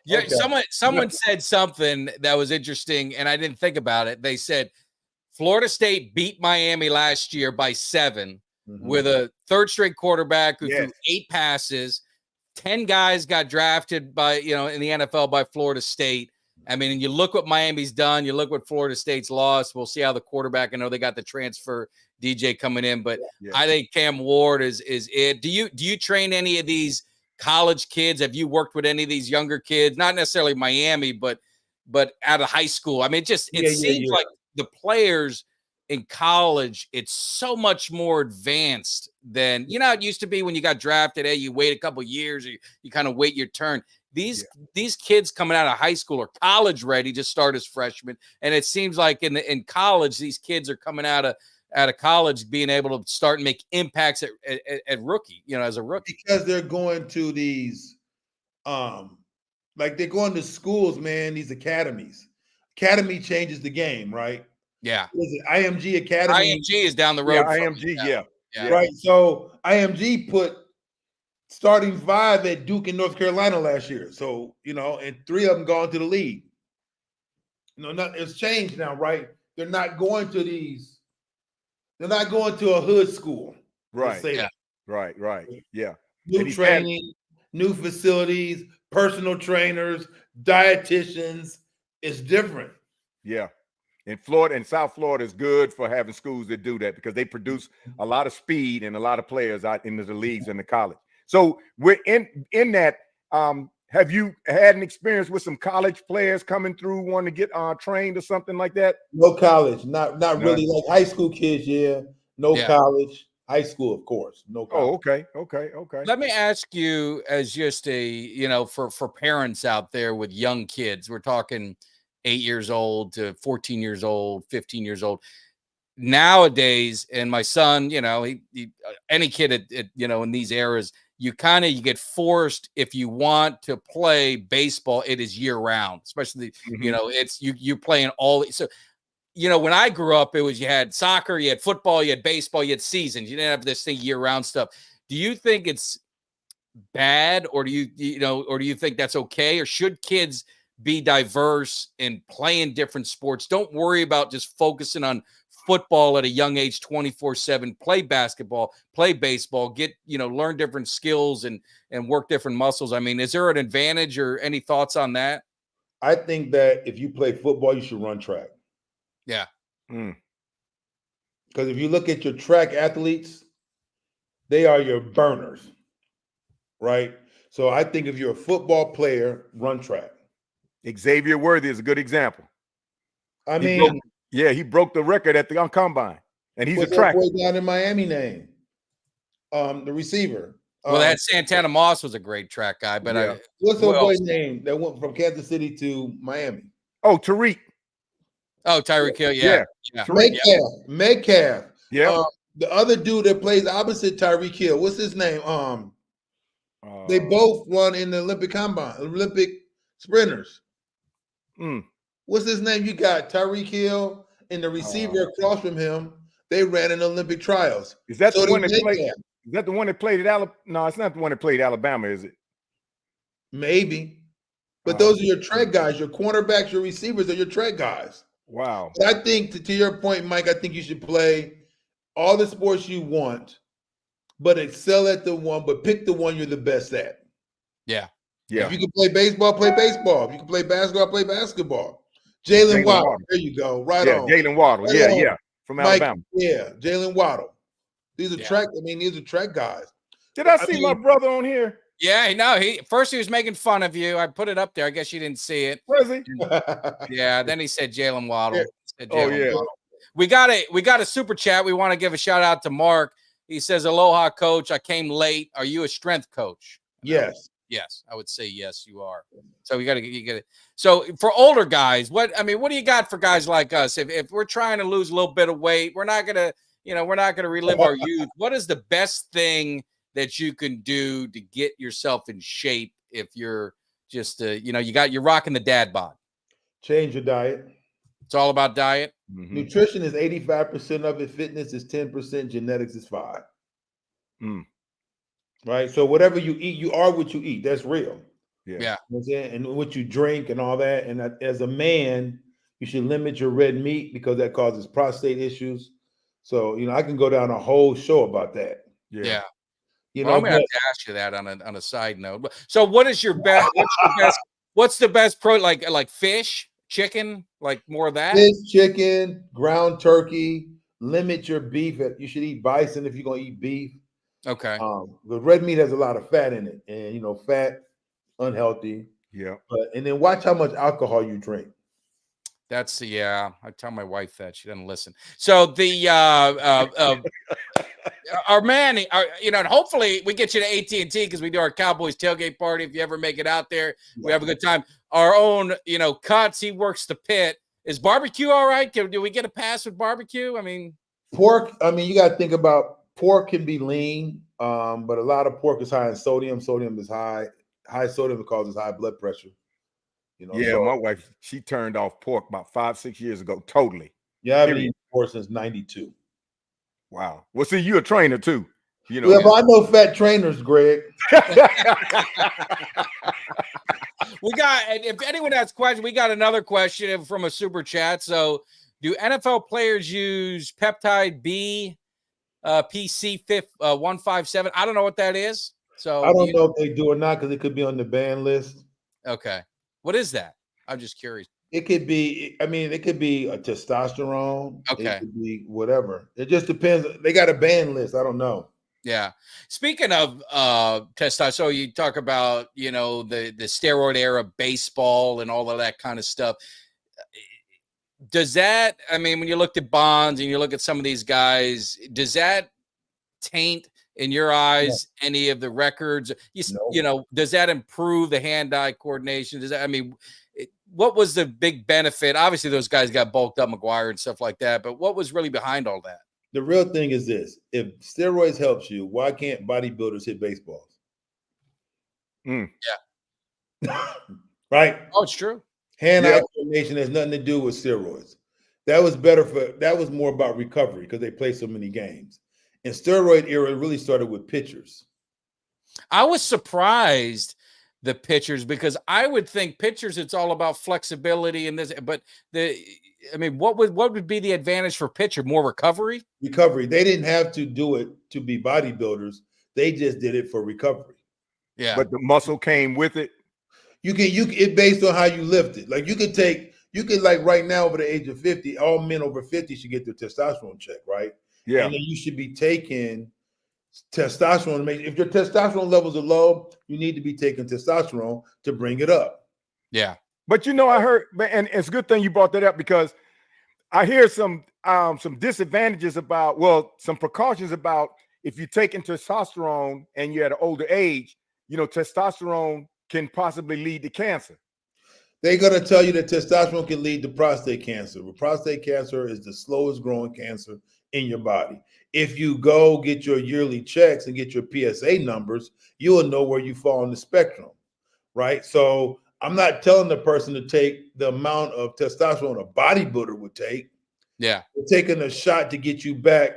Yeah, okay. Someone said something that was interesting, and I didn't think about it. They said Florida State beat Miami last year by 7 with a third straight quarterback who threw 8 passes. 10 guys got drafted by, in the NFL by Florida State. I mean, and you look what Miami's done. You look what Florida State's lost. We'll see how the quarterback. I know they got the transfer DJ coming in, but I think Cam Ward is it. Do you train any of these college kids? Have you worked with any of these younger kids? Not necessarily Miami, but out of high school. I mean, it seems like the players in college, it's so much more advanced than it used to be when you got drafted. Hey, you wait a couple years, or you kind of wait your turn. These kids coming out of high school are college ready to start as freshmen, and it seems like in college, these kids are coming out of college being able to start and make impacts at rookie, as a rookie, because they're going to these, they're going to schools, man. These academies. Academy changes the game, right? Yeah. Is it IMG Academy? IMG is down the road. IMG, yeah. Right. So IMG put starting 5 at Duke in North Carolina last year. So, and 3 of them gone to the league. It's changed now, right? They're not going to these. They're not going to a hood school. Right. Yeah. Right. Yeah. New training, new facilities, personal trainers, dietitians. It's different. Yeah. In Florida and South Florida is good for having schools that do that, because they produce a lot of speed and a lot of players out into the leagues and the college. So we're in that. Have you had an experience with some college players coming through wanting to get trained or something like that? No college, not really. Like high school kids, college, high school, of course. No college. Oh, okay. Let me ask you, as just a for parents out there with young kids, we're talking 8 years old to 14 years old, 15 years old. Nowadays, and my son, he any kid in these eras, you get forced, if you want to play baseball, it is year round, especially, it's you're playing all. So, when I grew up, it was, you had soccer, you had football, you had baseball, you had seasons. You didn't have this thing year round stuff. Do you think it's bad, or do you think that's okay? Or should kids be diverse and playing different sports? Don't worry about just focusing on football at a young age, 24/7, play basketball, play baseball, get, learn different skills and work different muscles. I mean, is there an advantage, or any thoughts on that? I think that if you play football, you should run track. Yeah. Because if you look at your track athletes, they are your burners, right? So I think if you're a football player, run track. Xavier Worthy is a good example. I mean, he broke the record at the combine, and he's a track boy down in Miami name. The receiver, Well, that Santana Moss was a great track guy, but what's her boy's name that went from Kansas City to Miami? Oh, Tariq. Oh, Tyreek Hill, yeah. Metcalf. Yeah. The other dude that plays opposite Tyreek Hill, what's his name? They both run in the Olympic combine, Olympic sprinters. What's his name? You got Tyreek Hill and the receiver across from him. They ran in Olympic trials. Is that the one that played? Is that the one that played at Alabama? No, it's not the one that played Alabama, is it? Maybe. But those are your track guys. Your cornerbacks, your receivers are your track guys. Wow. But I think, to your point, Mike, I think you should play all the sports you want, but excel at the one, but pick the one you're the best at. Yeah. Yeah. If you can play baseball, play baseball. If you can play basketball, play basketball. Jalen Waddle. There you go. Right on. Jalen Waddle. Right yeah, on. yeah. From Alabama. Jalen Waddle. These are these are track guys. Did I see my brother on here? Yeah, no, he was making fun of you. I put it up there. I guess you didn't see it. Was he? Yeah, then he said Jalen Waddle. Yeah. Waddle. We got a super chat. We want to give a shout out to Mark. He says, "Aloha, coach. I came late. Are you a strength coach?" Yes. Yes, I would say yes, you are. So you get it. So for older guys, what do you got for guys like us? If we're trying to lose a little bit of weight, we're not gonna relive our youth. What is the best thing that you can do to get yourself in shape if you're just you're rocking the dad bod? Change your diet. It's all about diet. Mm-hmm. Nutrition is 85% of it. Fitness is 10%. Genetics is 5%. Right. So whatever you eat, you are what you eat. That's real. Yeah. And what you drink and all that. And as a man, you should limit your red meat because that causes prostate issues. So, I can go down a whole show about that. Yeah. I'm gonna have to ask you that on a side note. So what is your best? What's the best pro? Like fish, chicken, like more of that? Fish, chicken, ground turkey. Limit your beef. You should eat bison if you're gonna eat beef. Okay. The red meat has a lot of fat in it, and fat, unhealthy. Yeah. And then watch how much alcohol you drink. That's I tell my wife that she doesn't listen. So the our man, and hopefully we get you to AT&T because we do our Cowboys tailgate party. If you ever make it out there, we have a good time. Our own, Cuts, he works the pit. Is barbecue all right? Do we get a pass with barbecue? I mean, pork. You got to think about pork can be lean, but a lot of pork is high in sodium. Sodium is high. High sodium causes high blood pressure. My wife, she turned off pork about 5-6 years ago. Totally. Yeah, I've been eating pork since '92. Wow. Well, see, you're a trainer too. But I know fat trainers, Greg. We got, if anyone has questions, we got another question from a super chat. So, do NFL players use peptide B, PC 157? I don't know what that is. So I don't know if they do or not because it could be on the ban list. Okay. What is that? I'm just curious. It could be, it could be a testosterone. Okay. It could be whatever. It just depends. They got a ban list. I don't know. Yeah. Speaking of testosterone, so you talk about, the steroid era baseball and all of that kind of stuff. Does that, when you looked at Bonds and you look at some of these guys, does that taint in your eyes any of the records? Does that improve the hand-eye coordination? Does that, what was the big benefit? Obviously, those guys got bulked up, McGuire and stuff like that, but what was really behind all that? The real thing is this: if steroids helps you, why can't bodybuilders hit baseballs? Yeah. Right? Oh, it's true. Hand-eye coordination has nothing to do with steroids. That was more about recovery because they play so many games. And steroid era really started with pitchers. I was surprised the pitchers because I would think pitchers, it's all about flexibility and this, but what would be the advantage for pitcher? More recovery? Recovery. They didn't have to do it to be bodybuilders. They just did it for recovery. Yeah. But the muscle came with it. It based on how you lift it. Like you could like right now over the age of 50, all men over 50 should get their testosterone check, right? Yeah. And then you should be taking testosterone. If your testosterone levels are low, you need to be taking testosterone to bring it up. Yeah. But I heard, and it's a good thing you brought that up because I hear some disadvantages some precautions about if you're taking testosterone and you're at an older age, testosterone can possibly lead to cancer. They're going to tell you that testosterone can lead to prostate cancer. But prostate cancer is the slowest growing cancer in your body. If you go get your yearly checks and get your PSA numbers, you will know where you fall on the spectrum, right? So I'm not telling the person to take the amount of testosterone a bodybuilder would take. Yeah. Taking a shot to get you back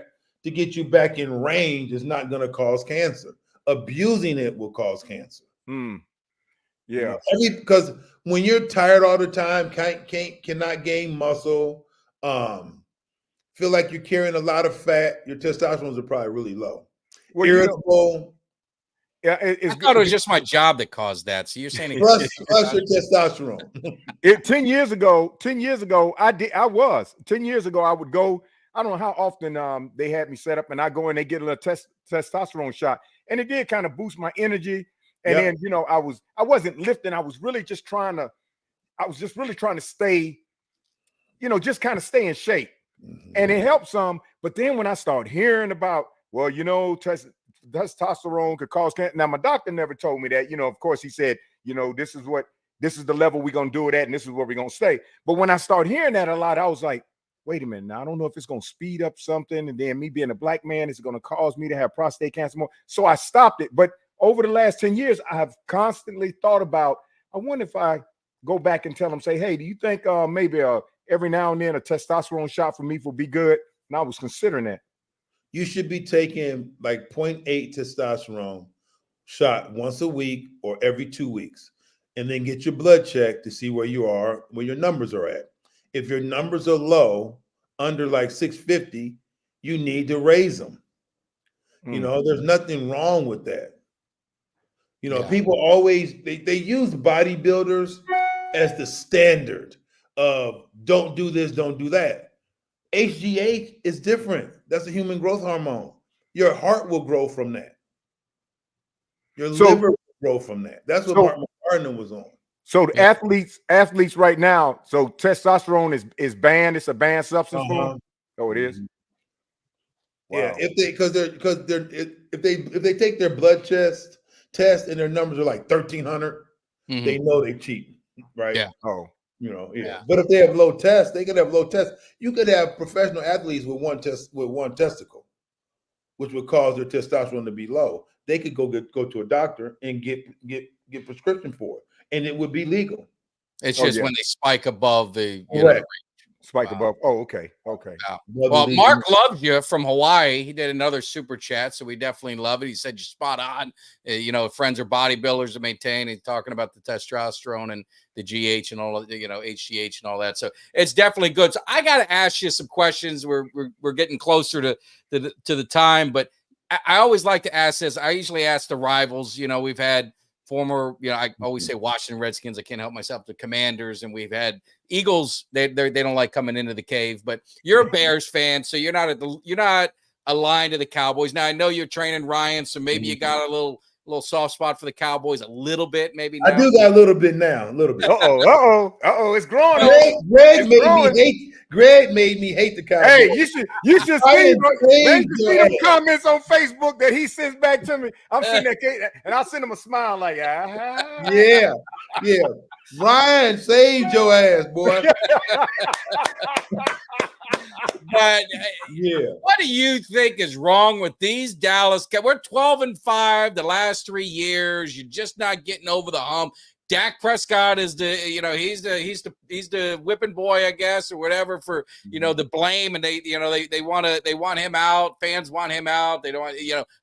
in range is not going to cause cancer. Abusing it will cause cancer. Yeah. Because when you're tired all the time, cannot gain muscle, feel like you're carrying a lot of fat, your testosterone are probably really low. Well, irritable. I thought it was just my job that caused that. So you're saying plus your testosterone. 10 years ago, I would go. I don't know how often they had me set up, and I go and they get a little testosterone shot, and it did kind of boost my energy. And then, I wasn't lifting. I was really just trying to stay, just kind of stay in shape. And it helped some. But then when I started hearing about, testosterone could cause cancer. Now, my doctor never told me that. Of course, he said, this is the level we're going to do it at, and this is where we're going to stay. But when I started hearing that a lot, I was like, wait a minute. Now, I don't know if it's going to speed up something. And then me being a black man, is going to cause me to have prostate cancer more. So I stopped it. But over the last 10 years, I have constantly thought about, I wonder if I go back and tell them, say, hey, do you think maybe every now and then a testosterone shot for me will be good? And I was considering that. You should be taking like 0.8 testosterone shot once a week or every 2 weeks, and then get your blood checked to see where you are, where your numbers are at. If your numbers are low, under like 650, you need to raise them. There's nothing wrong with that. People always, they use bodybuilders as the standard of don't do this, don't do that. HGH is different. That's a human growth hormone. Your heart will grow from that. Your liver will grow from that. That's what Mark McCartney was on. So the athletes right now, so testosterone is banned. It's a banned substance for them. Oh, it is. Wow. Yeah, if they take their blood test and their numbers are like 1,300, they know they cheat, right? Yeah. Oh. But if they have low tests, they could have low tests. You could have professional athletes with one testicle, which would cause their testosterone to be low. They could go to a doctor and get prescription for it, and it would be legal. It's just when they spike above the spike above. Oh, okay. Wow. Well, Mark loves you from Hawaii. He did another super chat, so we definitely love it. He said you're spot on. Friends are bodybuilders to maintain. He's talking about the testosterone and the GH and all of HGH and all that. So it's definitely good. So I got to ask you some questions. We're getting closer to the time, but I always like to ask this. I usually ask the rivals. We've had former, I always say Washington Redskins. I can't help myself. The Commanders, and we've had Eagles. They don't like coming into the cave, but you're a Bears fan, so you're not aligned to the Cowboys. Now I know you're training Ryan, so maybe you got a little soft spot for the Cowboys, a little bit, maybe. Now. I do got a little bit now, a little bit. It's growing. Greg made me hate the Cowboys. Hey, you should see them comments on Facebook that he sends back to me. I'm sitting there and I'll send him a smile like, Yeah. Ryan saved your ass, boy. But what do you think is wrong with these Dallas? We're 12-5 the last 3 years. You're just not getting over the hump. Dak Prescott is he's the whipping boy, I guess, or whatever for the blame, and they want him out. Fans want him out. They don't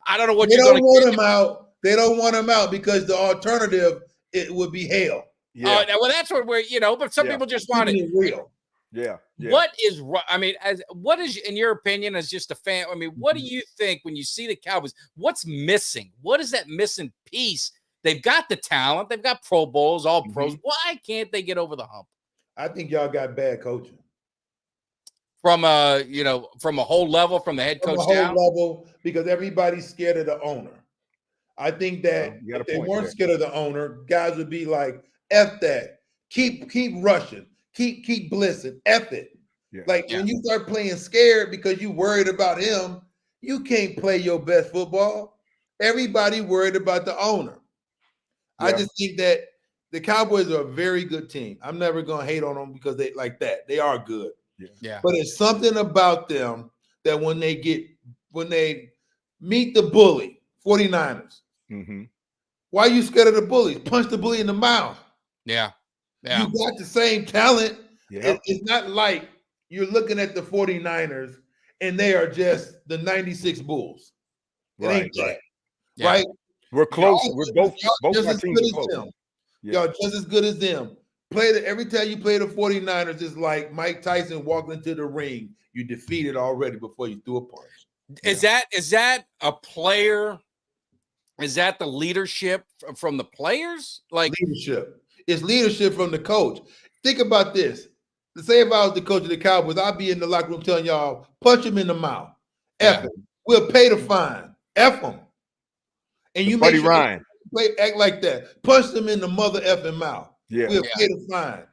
I don't know what they don't want him out. They don't want him out because the alternative it would be hell. Yeah. Well, that's what we're but some people just want it real. Yeah. What is what is, in your opinion, as just a fan? What do you think when you see the Cowboys? What's missing? What is that missing piece? They've got the talent. They've got Pro Bowls, all pros. Why can't they get over the hump? I think y'all got bad coaching. From a whole level, from the head coach down? Level, because everybody's scared of the owner. I think that if they weren't scared of the owner, guys would be like, F that. Keep rushing. Keep blitzing. F it. Yeah. When you start playing scared because you worried about him, You can't play your best football. Everybody worried about the owner. Yeah. I just think that the Cowboys are a very good team. I'm never going to hate on them because they like that. They are good. Yeah. But it's something about them that when they meet the bully, 49ers, why are you scared of the bullies? Punch the bully in the mouth. Yeah. You got the same talent. Yeah. It's not like you're looking at the 49ers and they are just the 96 Bulls. It ain't that. Yeah. Right? We're close. We're both just our as teams good as close. them. Yeah. Y'all just as good as them. Every time you play the 49ers, it's like Mike Tyson walking into the ring. You defeated already before you threw a punch. Is that a player? Is that the leadership from the players? Like leadership. It's leadership from the coach. Think about this. Say if I was the coach of the Cowboys, I'd be in the locker room telling y'all, punch him in the mouth. F him. We'll pay the fine. F him. And you make sure Ryan. Act like that. Punch them in the mother effing mouth. Yeah. We'll pay the fine.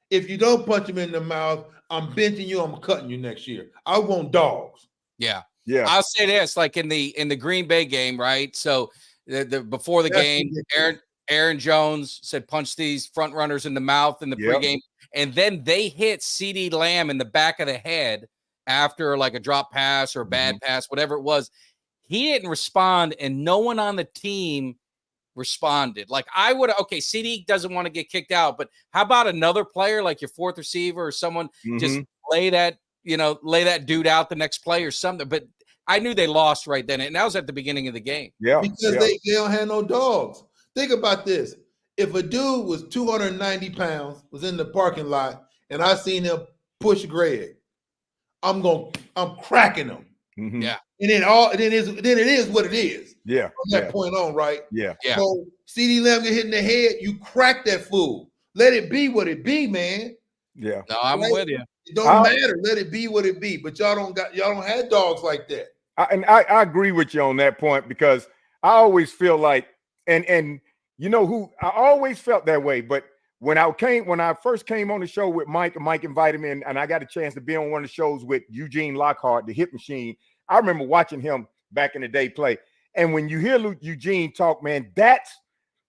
If you don't punch him in the mouth, I'm benching you. I'm cutting you next year. I want dogs. Yeah. I'll say this, like in the Green Bay game, right? So before the game, Aaron Jones said punch these front runners in the mouth in the pregame, and then they hit CeeDee Lamb in the back of the head after like a drop pass or a bad pass, whatever it was. He didn't respond, and no one on the team responded. Like I would, okay, CD doesn't want to get kicked out, but how about another player like your fourth receiver or someone just lay that dude out the next play or something. But I knew they lost right then, and that was at the beginning of the game. Yeah, because they don't have no dogs. Think about this. If a dude was 290 pounds, was in the parking lot, and I seen him push Greg, I'm cracking him. Yeah. And then it is what it is. Yeah. From that point on, right? Yeah. So CeeDee Lamb get hit in the head, you crack that fool. Let it be what it be, man. Yeah. No, I'm with you. It don't matter. Let it be what it be. But y'all don't have dogs like that. I agree with you on that point, because I always feel like, and you know who, I always felt that way. But when I first came on the show with Mike, and Mike invited me in, and I got a chance to be on one of the shows with Eugene Lockhart, the Hit Machine. I remember watching him back in the day play. And when you hear Eugene talk, man, that's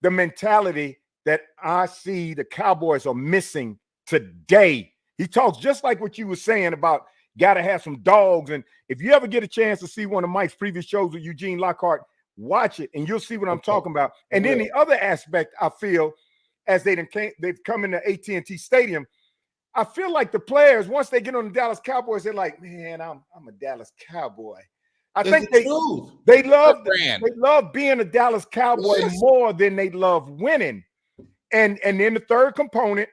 the mentality that I see the Cowboys are missing today. He talks just like what you were saying about got to have some dogs. And if you ever get a chance to see one of Mike's previous shows with Eugene Lockhart, watch it and you'll see what I'm talking about. And then the other aspect, I feel, as they've come into AT&T Stadium, I feel like the players, once they get on the Dallas Cowboys, they're like, man, I'm a Dallas Cowboy. I think they love being a Dallas Cowboy more than they love winning. And then the third component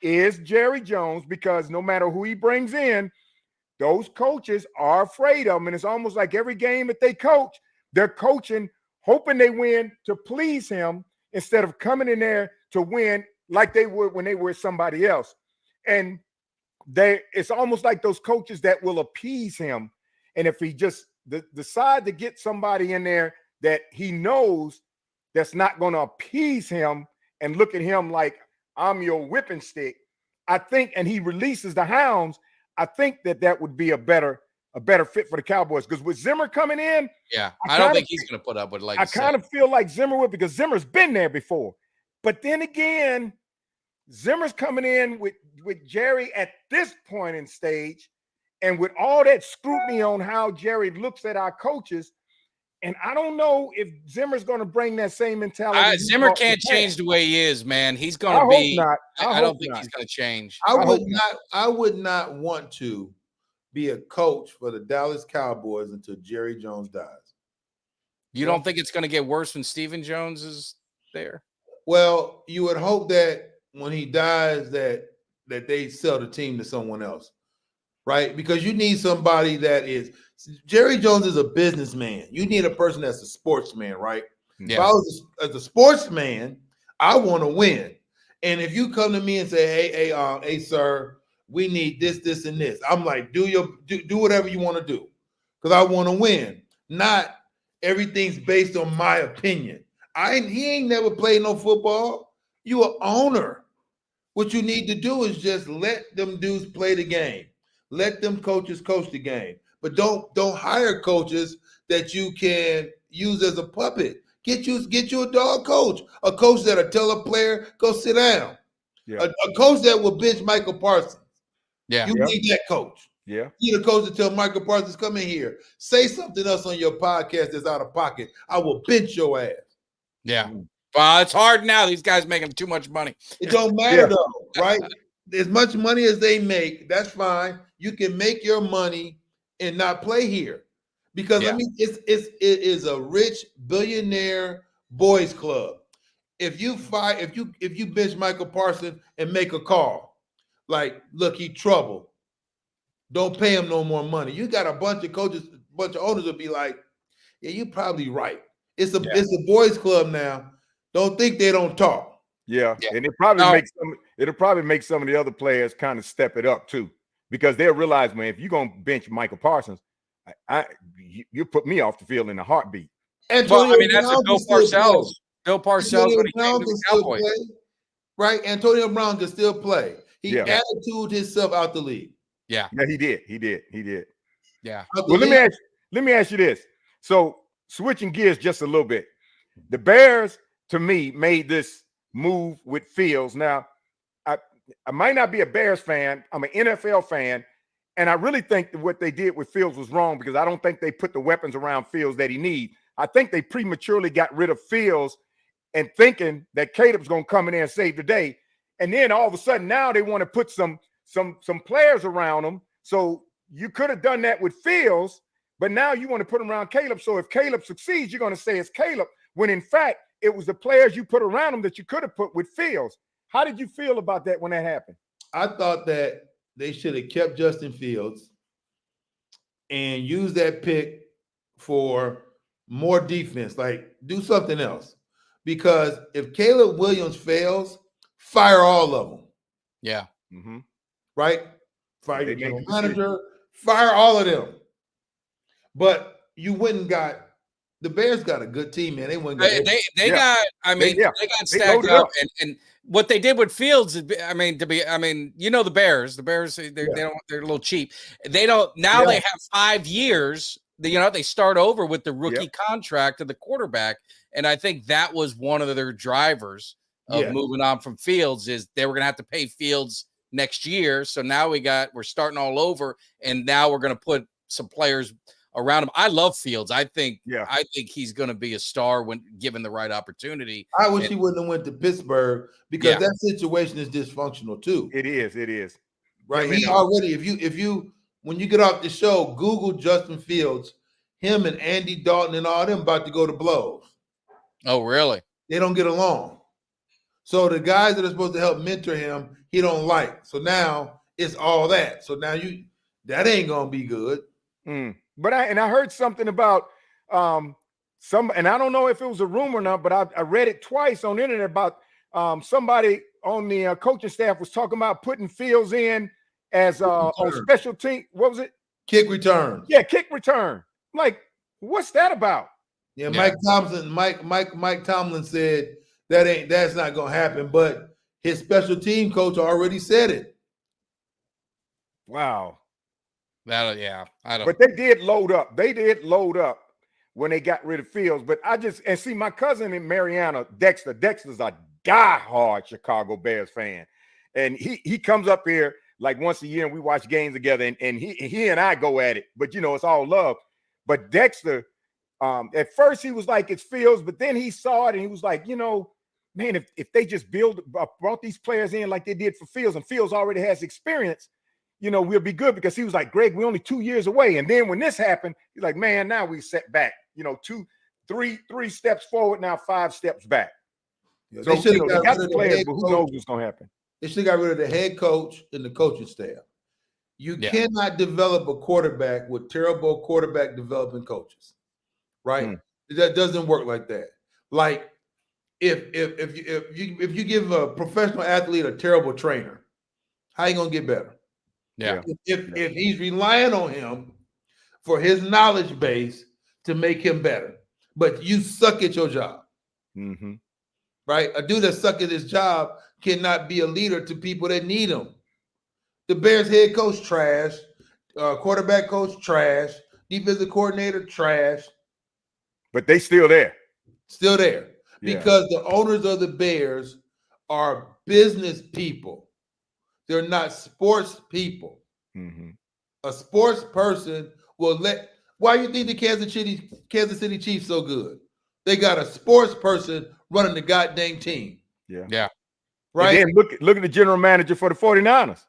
is Jerry Jones, because no matter who he brings in, those coaches are afraid of him. And it's almost like every game that they coach, they're coaching, hoping they win to please him instead of coming in there to win like they would when they were somebody else. And it's almost like those coaches that will appease him. And if he just decide to get somebody in there that he knows that's not going to appease him and look at him like I'm your whipping stick, I think, and he releases the hounds, I think that would be a better fit for the Cowboys. Because with Zimmer coming in, I don't think he's going to put up with it. Like I kind of feel like Zimmer would, because Zimmer's been there before. But then again, Zimmer's coming in with Jerry at this point in stage, and with all that scrutiny on how Jerry looks at our coaches. And I don't know if Zimmer's going to bring that same mentality. Zimmer can't change the way he is, man. He's going to be. Hope not. I don't think he's going to change. I would not want to be a coach for the Dallas Cowboys until Jerry Jones dies. You don't think it's going to get worse when Stephen Jones is there? Well, you would hope that when he dies that they sell the team to someone else, right? Because you need somebody that is – Jerry Jones is a businessman. You need a person that's a sportsman, right? Yeah. If I was as a sportsman, I want to win. And if you come to me and say, hey, sir, we need this, this, and this, I'm like, do whatever you want to do, because I want to win. Not everything's based on my opinion. He ain't never played no football. You an owner. What you need to do is just let them dudes play the game. Let them coaches coach the game. But don't hire coaches that you can use as a puppet. Get you a dog coach, a coach that'll tell a player, go sit down. Yeah. A coach that will bench Michael Parsons. Yeah. You need that coach. Yeah. You need a coach to tell Michael Parsons, come in here, say something else on your podcast that's out of pocket. I will bench your ass. Yeah. Well, it's hard now. These guys making too much money. It don't matter though, right? As much money as they make, that's fine. You can make your money and not play here. Because it is a rich billionaire boys club. If you bench Michael Parsons and make a call, like, look, he trouble. Don't pay him no more money. You got a bunch of coaches, a bunch of owners will be like, yeah, you're probably right. It's a boys club now. Don't think they don't talk. Yeah. And it'll probably make some of the other players kind of step it up too, because they'll realize, man, if you're gonna bench Michael Parsons, you put me off the field in a heartbeat. That's a Bill Parcells. Bill Parcells when he came to the Cowboys. Right? Antonio Brown can still play. He attitude himself out the league. Yeah, he did. Yeah. Well, let me ask you this. So switching gears just a little bit. The Bears, to me, made this move with Fields. Now, I might not be a Bears fan. I'm an NFL fan. And I really think that what they did with Fields was wrong, because I don't think they put the weapons around Fields that he needs. I think they prematurely got rid of Fields and thinking that Caleb's going to come in there and save the day. And then all of a sudden now they want to put some players around him. So you could have done that with Fields, but now you want to put him around Caleb. So if Caleb succeeds, you're going to say it's Caleb, when in fact it was the players you put around him that you could have put with Fields. How did you feel about that when that happened? I thought that they should have kept Justin Fields and used that pick for more defense, like do something else. Because if Caleb Williams fails, fire all of them. Yeah. Mm-hmm. Right? Fire your general manager, fire all of them. But you wouldn't got the Bears got a good team, man. They wouldn't they got stacked up. And what they did with Fields, you know, the Bears, they're a little cheap. They don't now they have 5 years. They start over with the rookie contract of the quarterback. And I think that was one of their drivers of moving on from Fields, is they were going to have to pay Fields next year. So now we're starting all over, and now we're going to put some players around him. I love Fields. I think he's going to be a star when given the right opportunity. I wish he wouldn't have went to Pittsburgh, because that situation is dysfunctional too. It is. Right. He already, if you when you get off the show, Google Justin Fields, him and Andy Dalton and all them about to go to blows. Oh, really? They don't get along. So the guys that are supposed to help mentor him, he don't like. So now it's all that. So now that ain't gonna be good. But I heard something about and I don't know if it was a rumor or not, but I read it twice on the internet about somebody on the coaching staff was talking about putting Fields in as on special team. What was it? Kick return. Yeah, kick return. Like, what's that about? Yeah, Mike Tomlin said that's not gonna happen, but his special team coach already said it. Wow. I don't. But they did load up. They did load up when they got rid of Fields. But see my cousin in Mariana, Dexter. Dexter's a diehard Chicago Bears fan, and he comes up here like once a year and we watch games together. And he and I go at it, but it's all love. But Dexter, at first he was like, it's Fields, but then he saw it and he was like, man, if they just brought these players in like they did for Fields, and Fields already has experience, we'll be good. Because he was like, Greg, we're only 2 years away. And then when this happened, he's like, man, now we set back, 3 steps forward, now 5 steps back. Yeah, so they got the players, but who knows what's going to happen. They should have got rid of the head coach and the coaching staff. You cannot develop a quarterback with terrible quarterback development coaches, right? That doesn't work like that. Like if you give a professional athlete a terrible trainer, how you gonna get better? Yeah. If he's relying on him for his knowledge base to make him better, but you suck at your job, right? A dude that suck at his job cannot be a leader to people that need him. The Bears head coach trash, quarterback coach trash, defensive coordinator trash. But they still there. Still there. Yeah. Because the owners of the Bears are business people. They're not sports people. Mm-hmm. A sports person will let. Why you think the Kansas City Chiefs so good? They got a sports person running the goddamn team. Yeah. Yeah. Right. And then look at the general manager for the 49ers.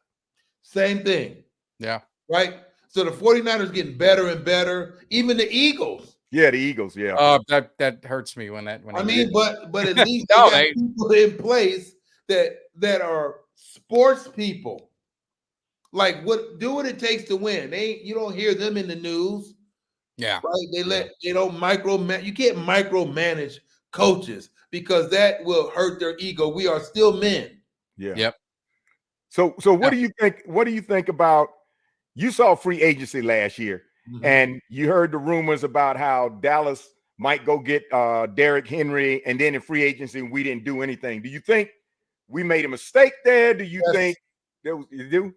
Same thing. Yeah. Right. So the 49ers getting better and better. Even the Eagles. Yeah, the Eagles. Yeah. That hurts me when I mean, but at least No, they got people in place that are sports people. Like do what it takes to win. You don't hear them in the news. Yeah. Right. They don't you can't micromanage coaches because that will hurt their ego. We are still men. Yeah. Yep. So what do you think? What do you think about? You saw free agency last year, and you heard the rumors about how Dallas might go get Derrick Henry, and then in free agency we didn't do anything. Do you think we made a mistake there? Do you think there was you do?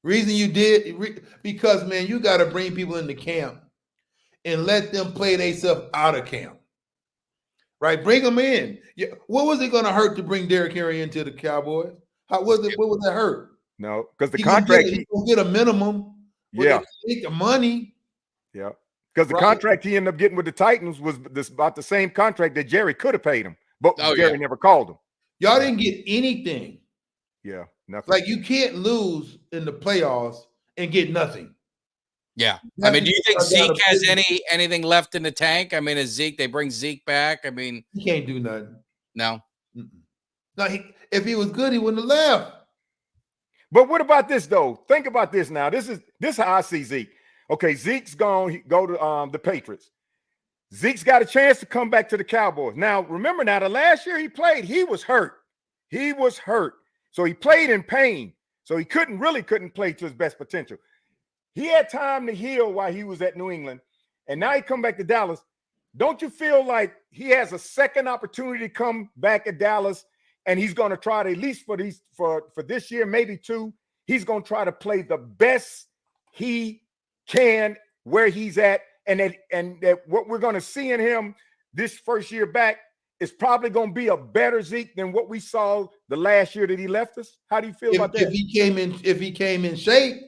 Reason you did because man, you got to bring people into camp and let them play themselves out of camp. Right? Bring them in. Yeah. What was it going to hurt to bring Derrick Henry into the Cowboys? What would that hurt? No, because the contract he will get a minimum. Yeah. Take the money. Yeah. Because the contract he ended up getting with the Titans was about the same contract that Jerry could have paid him, but Jerry never called him. Y'all didn't get anything. Yeah, nothing. Like you can't lose in the playoffs and get nothing. Yeah. I mean, do you think Zeke has anything left in the tank? I mean, they bring Zeke back. I mean, he can't do nothing. No. No, if he was good, he wouldn't have left. But what about this though? Think about this now. This is how I see Zeke. Okay, Zeke's gone. Go to the Patriots. Zeke's got a chance to come back to the Cowboys. Now, remember now, the last year he played, he was hurt. He was hurt. So he played in pain. So he couldn't play to his best potential. He had time to heal while he was at New England. And now he come back to Dallas. Don't you feel like he has a second opportunity to come back at Dallas? And he's going to try to, at least for this year, maybe two, he's going to try to play the best he can where he's at. And that what we're going to see in him this first year back is probably going to be a better Zeke than what we saw the last year that he left us. How do you feel about that? If he came in shape,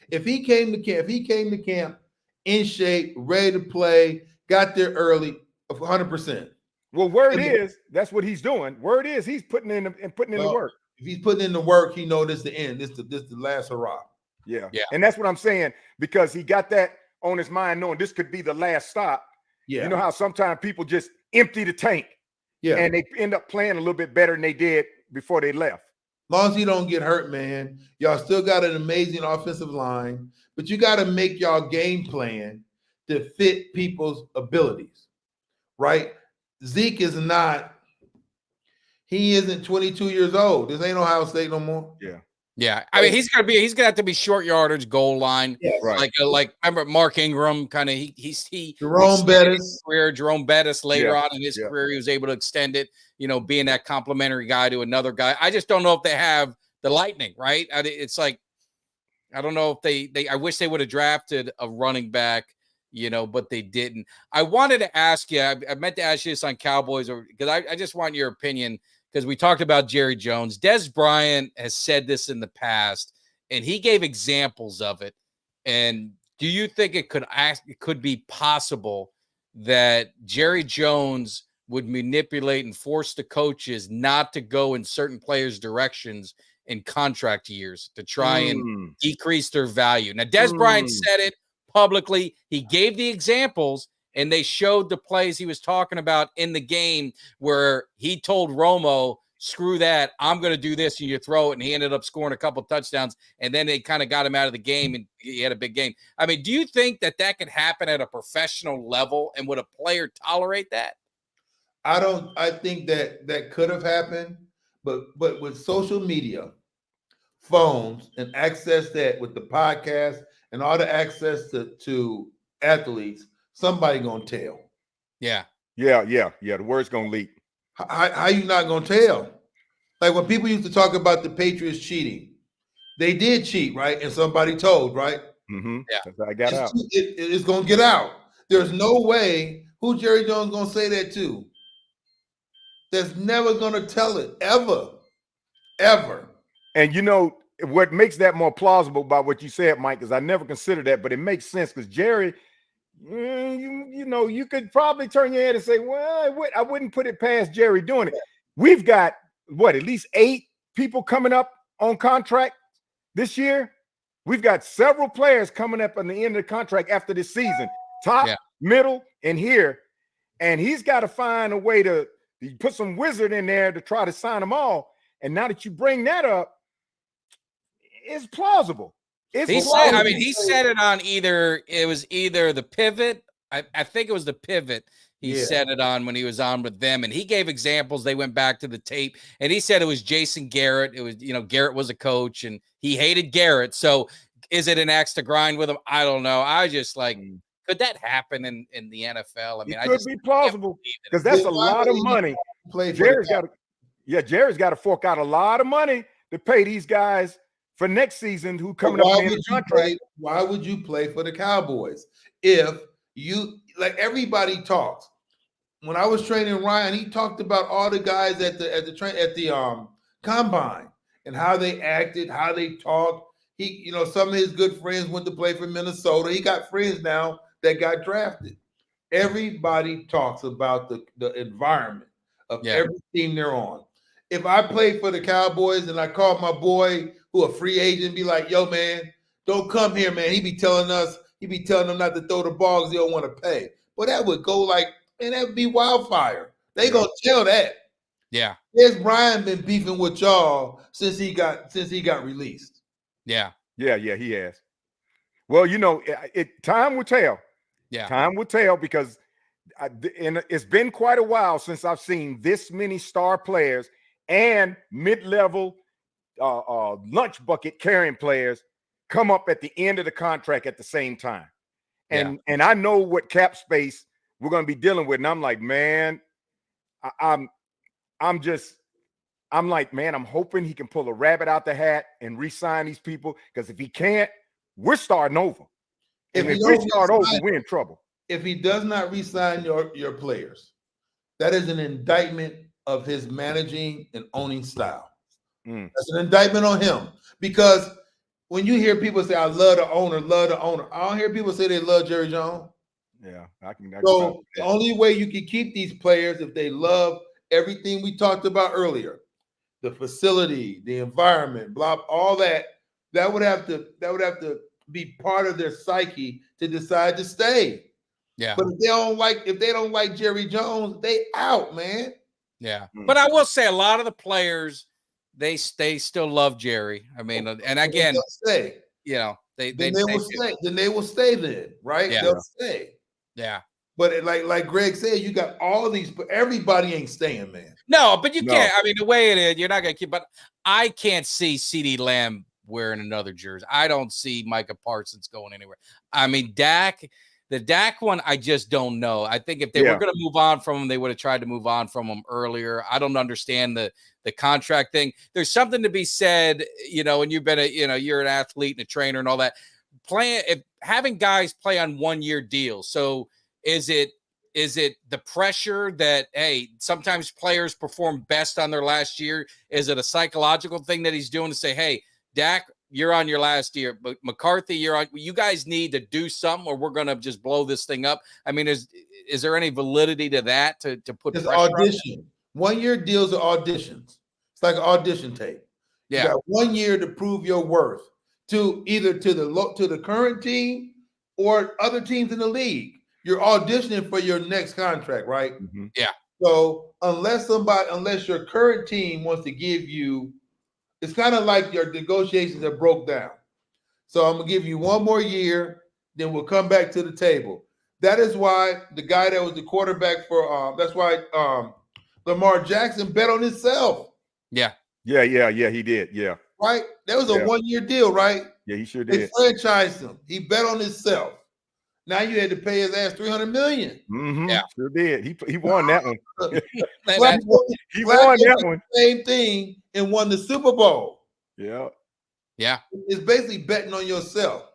if he came to camp in shape, ready to play, got there early, 100%. Well, word is that's what he's doing. Word is he's putting in the work. If he's putting in the work, he knows this is the end. This the last hurrah. Yeah. And that's what I'm saying, because he got that on his mind, knowing this could be the last stop. Yeah. You know how sometimes people just empty the tank. Yeah. And they end up playing a little bit better than they did before they left. As long as he don't get hurt, man, y'all still got an amazing offensive line, but you got to make y'all game plan to fit people's abilities, right? Zeke is not, he isn't 22 years old. This ain't Ohio State no more. Yeah. Yeah. I mean, he's gonna have to be short yardage, goal line. Yeah, right. Like remember Mark Ingram, kind of he Jerome Bettis. Jerome Bettis later on in his career, he was able to extend it, being that complimentary guy to another guy. I just don't know if they have the lightning, right? It's like, I don't know if I wish they would have drafted a running back, but they didn't. I wanted to ask you, I meant to ask you this on Cowboys, because I just want your opinion, because we talked about Jerry Jones. Des Bryant has said this in the past, and he gave examples of it. And do you think it could be possible that Jerry Jones would manipulate and force the coaches not to go in certain players' directions in contract years to try and decrease their value? Now, Des Bryant said it publicly. He gave the examples, and they showed the plays he was talking about in the game where he told Romo, screw that, I'm going to do this, and you throw it, and he ended up scoring a couple touchdowns, and then they kind of got him out of the game, and he had a big game. I mean, do you think that could happen at a professional level, and would a player tolerate that? I think that could have happened, but with social media, phones, and access that with the podcast and all the access to athletes, somebody gonna tell. Yeah. The word's gonna leak. How you not gonna tell? Like when people used to talk about the Patriots cheating, they did cheat, right? And somebody told, right? Mm-hmm. Yeah. I got out. It's gonna get out. There's no way Who Jerry Jones gonna say that to? That's never gonna tell it ever. And you know what makes that more plausible by what you said, Mike, is I never considered that, but it makes sense because Jerry, you know, you could probably turn your head and say, well, I wouldn't put it past Jerry doing it. We've got at least 8 people coming up on contract this year. We've got several players coming up on the end of the contract after this season, top, middle, and here. And he's got to find a way to put some wizard in there to try to sign them all. And now that you bring that up, it's plausible. He said it on either the pivot. I think it was the pivot. He said it on when he was on with them, and he gave examples. They went back to the tape, and he said it was Jason Garrett. It was, Garrett was a coach, and he hated Garrett. So is it an axe to grind with him? I don't know. I just could that happen in the NFL? I mean, it could be plausible because that's a lot of money. Jerry's got to fork out a lot of money to pay these guys for next season who coming up in the contract. Why would you play for the Cowboys if you everybody talks? When I was training Ryan, he talked about all the guys at the combine and how they acted, how they talked. He, some of his good friends went to play for Minnesota. He got friends now that got drafted. Everybody talks about the environment of every team they're on. If I played for the Cowboys and I called my boy who a free agent, be like, yo, man, don't come here, man. He be telling them not to throw the ball because he don't want to pay. But that would go that would be wildfire. They gonna tell that. Yeah. There's Brian been beefing with y'all since he got released. Yeah. Yeah, he has. Well, time will tell. Yeah. Time will tell because it's been quite a while since I've seen this many star players and mid-level lunch bucket carrying players come up at the end of the contract at the same time. And I know what cap space we're going to be dealing with. And I'm like, man, I'm hoping he can pull a rabbit out the hat and re-sign these people. Because if he can't, we're starting over. If we start over, we're in trouble. If he does not re-sign your players, that is an indictment of his managing and owning style. That's an indictment on him. Because when you hear people say, I love the owner, I don't hear people say they love Jerry Jones. Yeah, so the only way you can keep these players if they love everything we talked about earlier, the facility, the environment, all that would have to be part of their psyche to decide to stay. Yeah. But if they don't like Jerry Jones, they out, man. Yeah. But I will say a lot of the players, they still love Jerry. I mean, and again, stay. They will stay then, right? Yeah. They'll stay. Yeah. But like Greg said, you got all these, but everybody ain't staying, man. No, but you can't. I mean, the way it is, you're not going to keep, but I can't see CeeDee Lamb wearing another jersey. I don't see Micah Parsons going anywhere. I mean, the Dak one, I just don't know. I think if they were going to move on from him, they would have tried to move on from him earlier. I don't understand the contract thing. There's something to be said, and you've been you're an athlete and a trainer and all that. Having guys play on 1-year deals. So is it the pressure that, hey, sometimes players perform best on their last year? Is it a psychological thing that he's doing to say, hey, Dak, you're on your last year, but McCarthy, you guys need to do something or we're going to just blow this thing up? I mean, is there any validity to that to put it's pressure audition? 1-year deals are auditions. It's like an audition tape. Yeah. You got 1 year to prove your worth to either to the current team or other teams in the league. You're auditioning for your next contract, right? Mm-hmm. Yeah. So unless your current team wants to give you, it's kind of like your negotiations have broke down. So I'm gonna give you 1 more year, then we'll come back to the table. That is why the guy that was the quarterback for that's why Lamar Jackson bet on himself. Yeah. Yeah, he did. Yeah. Right? That was a 1-year deal, right? Yeah, he sure They did. franchised him. He bet on himself. Now you had to pay his ass $300 million. Mm-hmm. Yeah. Sure did. He won that one. He won that one. Same thing and won the Super Bowl. Yeah. Yeah. It's basically betting on yourself.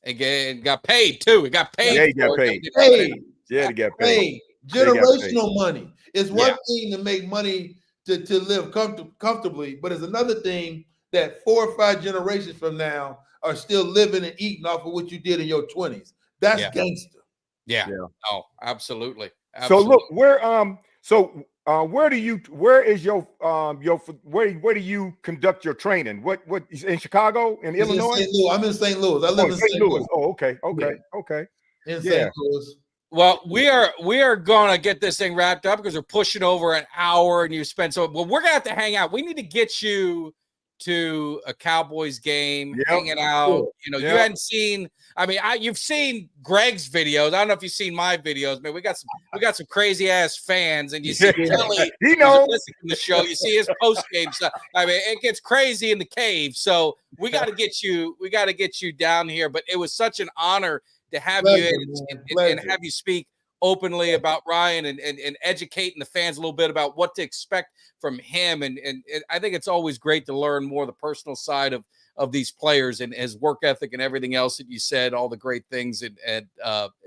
It got paid too. It got paid. Yeah, he got paid. Yeah, they got paid. Generational money. It's one Yeah. thing to make money to live comfortably, but it's another thing that 4 or 5 generations from now are still living and eating off of what you did in your 20s. That's gangster. Yeah. Oh, absolutely. So look, where where do you conduct your training? What in Chicago, in Illinois? I'm in St. Louis. I live in St. Louis. Oh, okay. In St. Louis. Well, we are gonna get this thing wrapped up because we're pushing over an hour, and you spent we're gonna have to hang out. We need to get you to a Cowboys game, hanging out. You know, you hadn't seen. I mean, you've seen Greg's videos. I don't know if you've seen my videos, man. We got some crazy ass fans, and you see Kelly. He knows. Listening to the show. You see his post game stuff. I mean, it gets crazy in the cave. So we got to get you. We got to get you down here. But it was such an honor to have you and have you speak openly about Ryan and educating the fans a little bit about what to expect from him. And I think it's always great to learn more the personal side of these players and his work ethic and everything else that you said, all the great things, and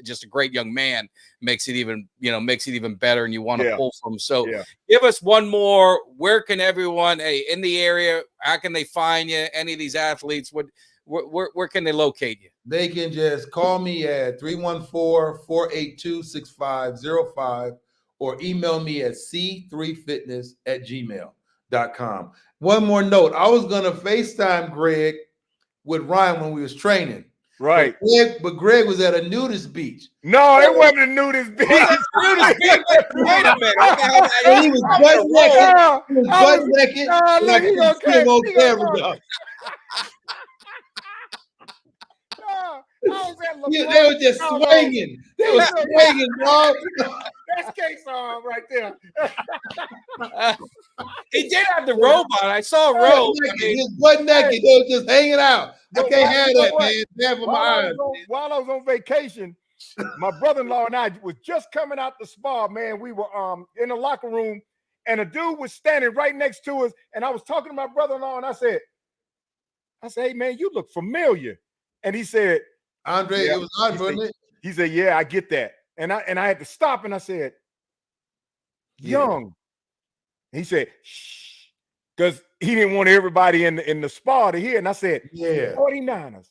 just a great young man makes it even better, and you want to pull from. So give us one more. Where can everyone, in the area, how can they find you? Any of these athletes, where can they locate you? They can just call me at 314-482-6505 or email me at c3fitness@gmail.com. One more note. I was going to FaceTime Greg with Ryan when we was training. Right. But Greg was at a nudist beach. No, it wasn't a nudist beach. Wait a minute. And he was butt naked. And I couldn't see him on camera. They were just swinging. They were swinging, dog. That's Cason right there. He did have the robe on. I saw a robe. His butt naked. They were just hanging out. I can't have that, man. Bad for my eyes. While I was on vacation, my brother-in-law and I was just coming out the spa, man. We were in the locker room, and a dude was standing right next to us, and I was talking to my brother-in-law, and I said, hey, man, you look familiar. And he said, Andre, it was Andre, wasn't it? He said, yeah, I get that. And I had to stop, and I said, young. He said, shh, because he didn't want everybody in the spa to hear. And I said, 49ers.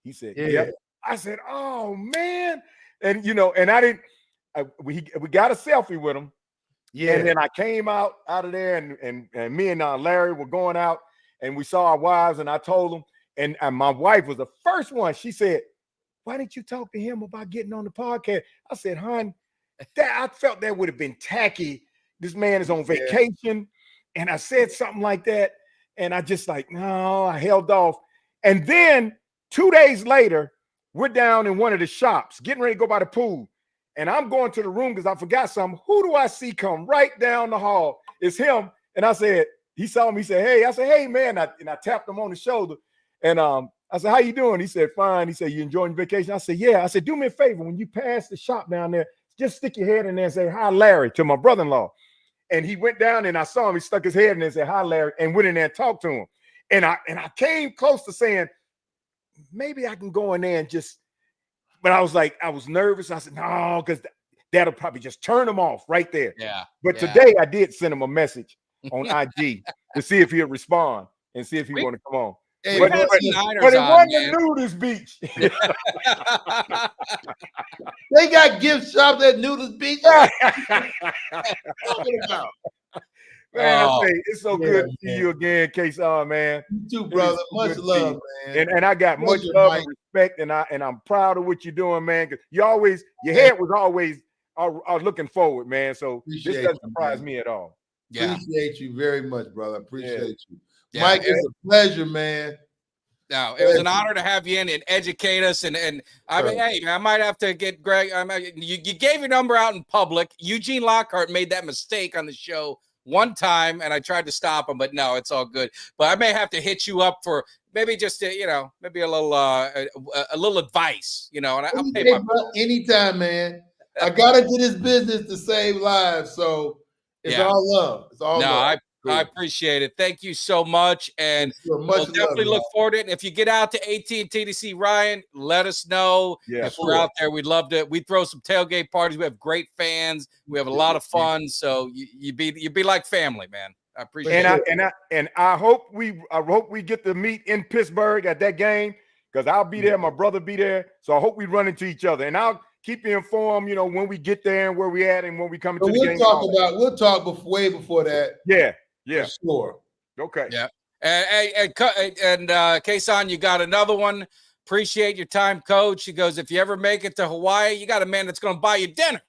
He said, yeah. I said, oh, man. And, and I didn't, we got a selfie with him. Yeah. And then I came out of there, and me and Larry were going out, and we saw our wives, and I told them, and my wife was the first one. She said, why didn't you talk to him about getting on the podcast? I said, hon, I felt that would have been tacky. This man is on vacation. And I said something like that. And I just no, I held off. And then 2 days later, we're down in one of the shops, getting ready to go by the pool. And I'm going to the room because I forgot something. Who do I see come right down the hall? It's him. And I said, he saw me, he said, hey. I said, hey, man. And I tapped him on the shoulder. And I said, how you doing? He said, fine. He said, you enjoying vacation? I said, yeah. I said, do me a favor. When you pass the shop down there, just stick your head in there and say, hi, Larry, to my brother-in-law. And he went down, and I saw him. He stuck his head in there and said, hi, Larry, and went in there and talked to him. And I came close to saying, maybe I can go in there and just, but I was nervous. I said, no, because that'll probably just turn him off right there. Yeah. But today I did send him a message on IG to see if he'll respond and see if he want to come on. Hey, but it wasn't a nudist beach. They got gift shops at nudist beach. Man, I say, it's so good to see you again, Cason, man. You too, brother. Much love, man. And I got much love and respect, and I'm proud of what you're doing, man. Because your head was always looking forward, man. So this doesn't surprise me at all. Yeah. Appreciate you very much, brother. Appreciate you. Yeah, Mike, it's a pleasure, man. No, it was an honor to have you in and educate us. And I mean, hey, I might have to get Greg. You gave your number out in public. Eugene Lockhart made that mistake on the show one time, and I tried to stop him, but no, it's all good. But I may have to hit you up for maybe just maybe a little advice, and I'll pay my bills. Anytime, man. I got into this business to save lives, so it's all love. It's all love. I appreciate it. Thank you so much, and we'll definitely look forward to it. If you get out to AT&T to see Ryan, let us know. If we're out there, we'd love to. We throw some tailgate parties. We have great fans. We have a lot of fun. So you'd be like family, man. I appreciate it. And I hope we get to meet in Pittsburgh at that game, because I'll be there. My brother be there. So I hope we run into each other, and I'll keep you informed, when we get there and where we at and when we come into the game. We'll talk way before that. Yeah. For sure. Okay. Yeah. And Cason, you got another one. Appreciate your time, Coach. He goes, if you ever make it to Hawaii, you got a man that's going to buy you dinner.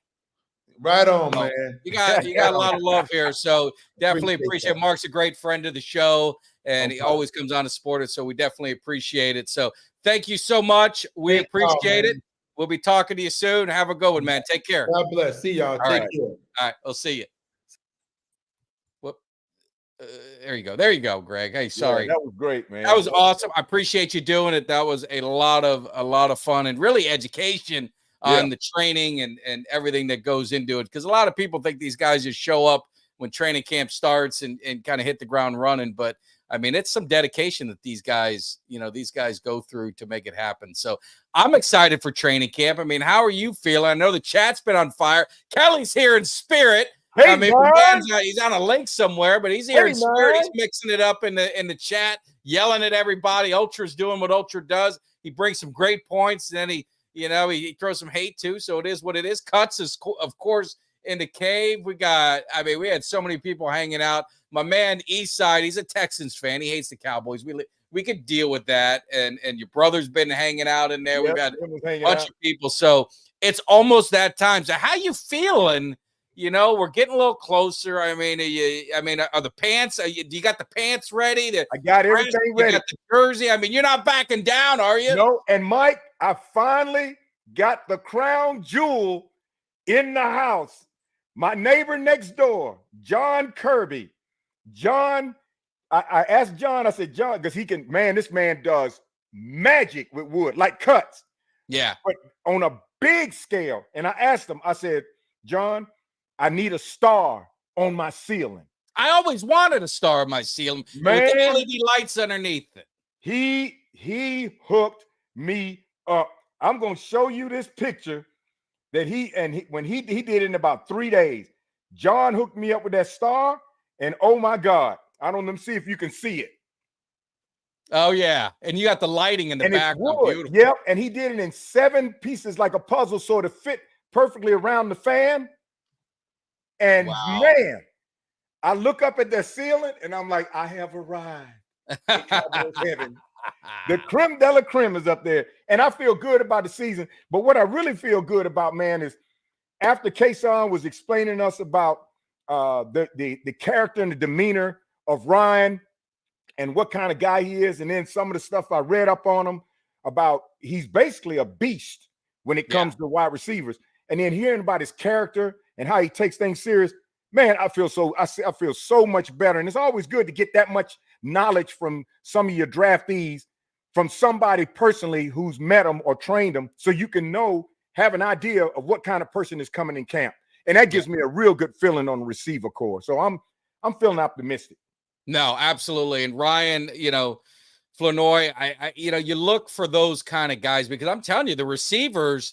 Right on, man. You got a lot of love here. So definitely appreciate it. Mark's a great friend of the show, and he always comes on to support it. So we definitely appreciate it. So thank you so much. We appreciate it. We'll be talking to you soon. Have a good one, man. Take care. God bless. See y'all. Take care. All right. We'll see you. Whoop. There you go. There you go, Greg. Hey, sorry. That was great, man. That was awesome. I appreciate you doing it. That was a lot of fun and really education on the training and everything that goes into it. Because a lot of people think these guys just show up when training camp starts and kind of hit the ground running. But I mean, it's some dedication that these guys go through to make it happen. So I'm excited for training camp. I mean, how are you feeling? I know the chat's been on fire. Kelly's here in spirit. Hey, I mean, he's on a link somewhere, but he's here in spirit. He's mixing it up in the chat, yelling at everybody. Ultra's doing what Ultra does. He brings some great points, and then he throws some hate too. So it is what it is. Cuts is, of course, in the cave. We had so many people hanging out. My man Eastside, he's a Texans fan. He hates the Cowboys. We could deal with that. And your brother's been hanging out in there. We've got a bunch of people. So it's almost that time. So how you feeling? We're getting a little closer. I mean, are the pants? Do you got the pants ready? I got everything ready. You got the jersey. I mean, you're not backing down, are you? No. And Mike, I finally got the crown jewel in the house. My neighbor next door, John Kirby. John, I asked John, I said, John, because this man does magic with wood, like cuts. Yeah. But on a big scale. And I asked him, I said, John, I need a star on my ceiling. I always wanted a star on my ceiling. Man, with the LED lights underneath it. He hooked me up. I'm going to show you this picture that when he did it in about 3 days. John hooked me up with that star, and oh my God, I don't know, see if you can see it. Oh yeah, and you got the lighting in the back. Beautiful. Yep, and he did it in 7 pieces like a puzzle, so to fit perfectly around the fan. And man, I look up at that ceiling, and I'm like, I have arrived in Cowboys heaven. The creme de la creme is up there, and I feel good about the season. But what I really feel good about, man, is after Cason was explaining us about the character and the demeanor of Ryan and what kind of guy he is, and then some of the stuff I read up on him about, he's basically a beast when it comes to wide receivers. And then hearing about his character and how he takes things serious, man, I feel so much better. And it's always good to get that much knowledge from some of your draftees, from somebody personally who's met them or trained them, so you can have an idea of what kind of person is coming in camp. And that gives me a real good feeling on the receiver core. So I'm feeling optimistic. No, absolutely. And Ryan, Flournoy, you look for those kind of guys, because I'm telling you, the receivers,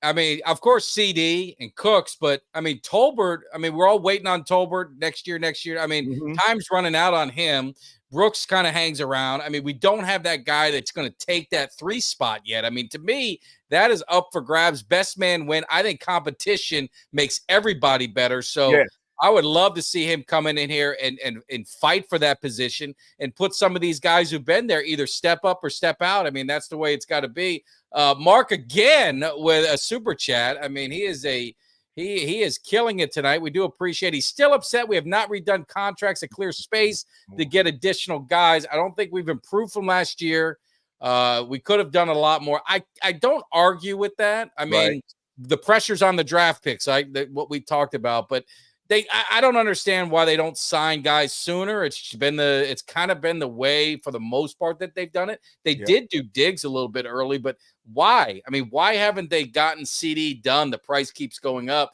I mean, of course, CD and Cooks, but I mean, Tolbert, we're all waiting on Tolbert next year. I mean, time's running out on him. Brooks kind of hangs around. I mean, we don't have that guy that's going to take that 3 spot yet. I mean, to me, that is up for grabs. Best man win. I think competition makes everybody better. So I would love to see him coming in here and fight for that position and put some of these guys who've been there either step up or step out. I mean, that's the way it's got to be. Mark again with a super chat. I mean, he is killing it tonight. We do appreciate it. He's still upset we have not redone contracts to clear space to get additional guys. I don't think we've improved from last year. We could have done a lot more. I don't argue with that. I mean, the pressure's on the draft picks, what we talked about, but I don't understand why they don't sign guys sooner. It's kind of been the way for the most part that they've done it. They did do Diggs a little bit early, but why? I mean, why haven't they gotten CD done? The price keeps going up.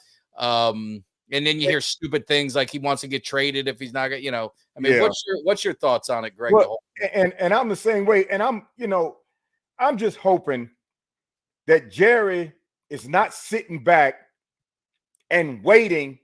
And then you hear stupid things like he wants to get traded if he's not, I mean, Yeah. what's your thoughts on it, Greg? Well, and I'm the same way. And I'm just hoping that Jerry is not sitting back and waiting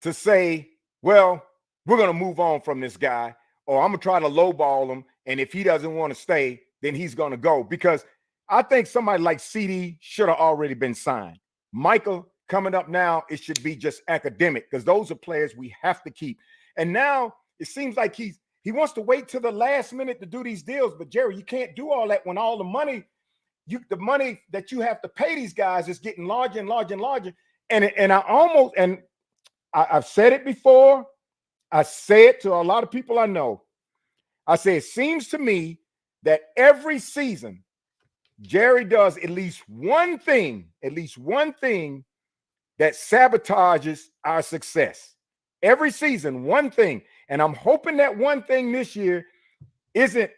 to say, well, we're going to move on from this guy, or I'm going to try to lowball him. And if he doesn't want to stay, then he's going to go. Because I think somebody like CD should have already been signed. Michael coming up now, it should be just academic, because those are players we have to keep. And now it seems like he wants to wait till the last minute to do these deals. But Jerry, you can't do all that when all the money that you have to pay these guys is getting larger and larger and larger. And I've said it before. I say it to a lot of people I know. I say, it seems to me that every season Jerry does at least one thing that sabotages our success. Every season, one thing. And I'm hoping that one thing this year isn't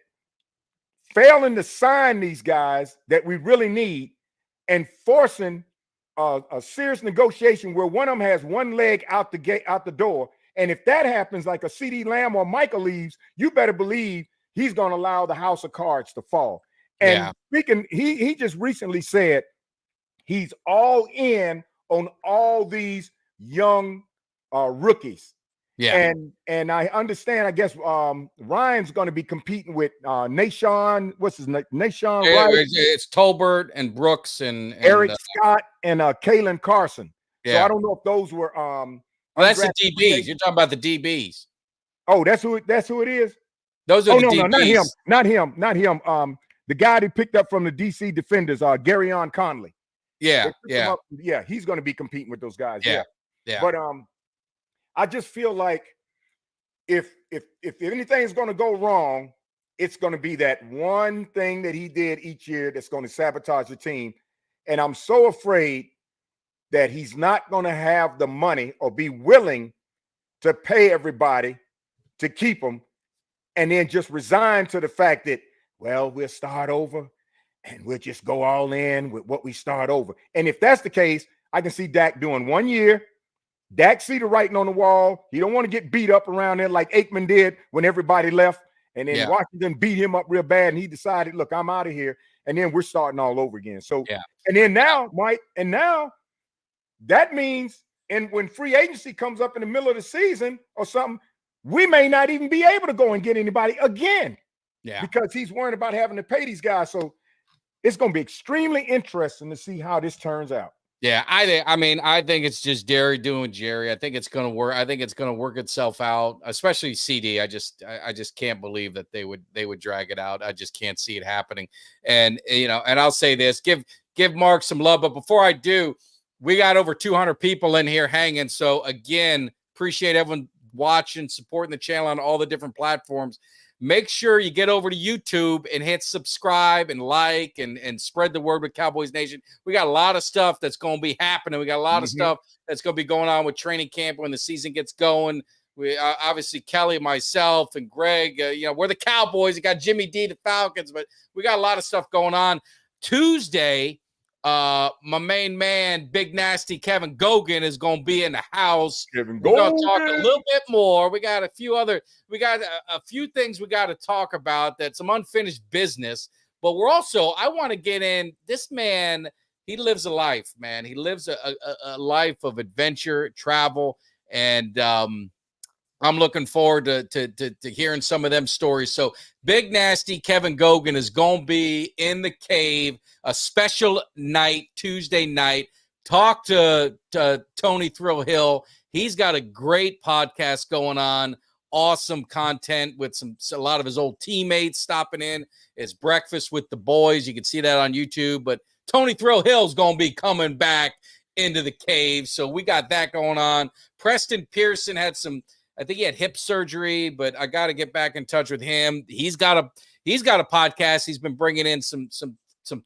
failing to sign these guys that we really need and forcing a serious negotiation where one of them has one leg out the door. And if that happens, like a CD Lamb or Michael leaves, you better believe he's going to allow the house of cards to fall. And speaking, he just recently said he's all in on all these young rookies. Yeah. And I understand, I guess Ryan's going to be competing with Nashawn. What's his name? Nashawn Wright. It's Tolbert and Brooks and Eric Scott and Kalen Carson. Yeah. So I don't know if those were that's the DBs. You're talking about the DBs. Oh, that's who it is. Those are the DBs. No, not him. The guy they picked up from the DC Defenders, Garyon Conley. Yeah. He's going to be competing with those guys. Yeah. But I just feel like if anything's going to go wrong, it's going to be that one thing that he did each year that's going to sabotage the team. And I'm so afraid that he's not going to have the money or be willing to pay everybody to keep him, and then just resign to the fact that, well, we'll start over and we'll just go all in with what we start over. And if that's the case, I can see Dak doing 1 year. Dak see the writing on the wall. He don't want to get beat up around there like Aikman did when everybody left. And then Washington beat him up real bad. And he decided, look, I'm out of here. And then we're starting all over again. So, and then now, Mike, that means, and when free agency comes up in the middle of the season or something, we may not even be able to go and get anybody again. Yeah. Because he's worried about having to pay these guys. So it's going to be extremely interesting to see how this turns out. Yeah, I think it's just Jerry doing Jerry. I think it's going to work. I think it's going to work itself out, especially CD. I just can't believe that they would drag it out. I just can't see it happening. And and I'll say this, give Mark some love, but before I do, we got over 200 people in here hanging. So again, appreciate everyone watching, supporting the channel on all the different platforms. Make sure you get over to YouTube and hit subscribe and like and spread the word with Cowboys Nation. We got a lot of stuff that's going to be happening. We got a lot of stuff that's going to be going on with training camp when the season gets going. We obviously Kelly, myself, and Greg. We're the Cowboys. You got Jimmy Dee, the Falcons, but we got a lot of stuff going on. Tuesday, my main man, Big Nasty Kevin Gogan, is going to be in the house. We're going to talk a little bit more. We got a few things we got to talk about. That's some unfinished business, but I want to get in. This man, he lives a life, man. He lives a life of adventure, travel, and I'm looking forward to hearing some of them stories. So Big Nasty Kevin Gogan is going to be in the cave, a special night, Tuesday night. Talk to Tony Thrill Hill. He's got a great podcast going on. Awesome content with a lot of his old teammates stopping in. It's Breakfast with the Boys. You can see that on YouTube. But Tony Thrill Hill is going to be coming back into the cave. So we got that going on. Preston Pearson had I think he had hip surgery, but I got to get back in touch with him. He's got a podcast. He's been bringing in some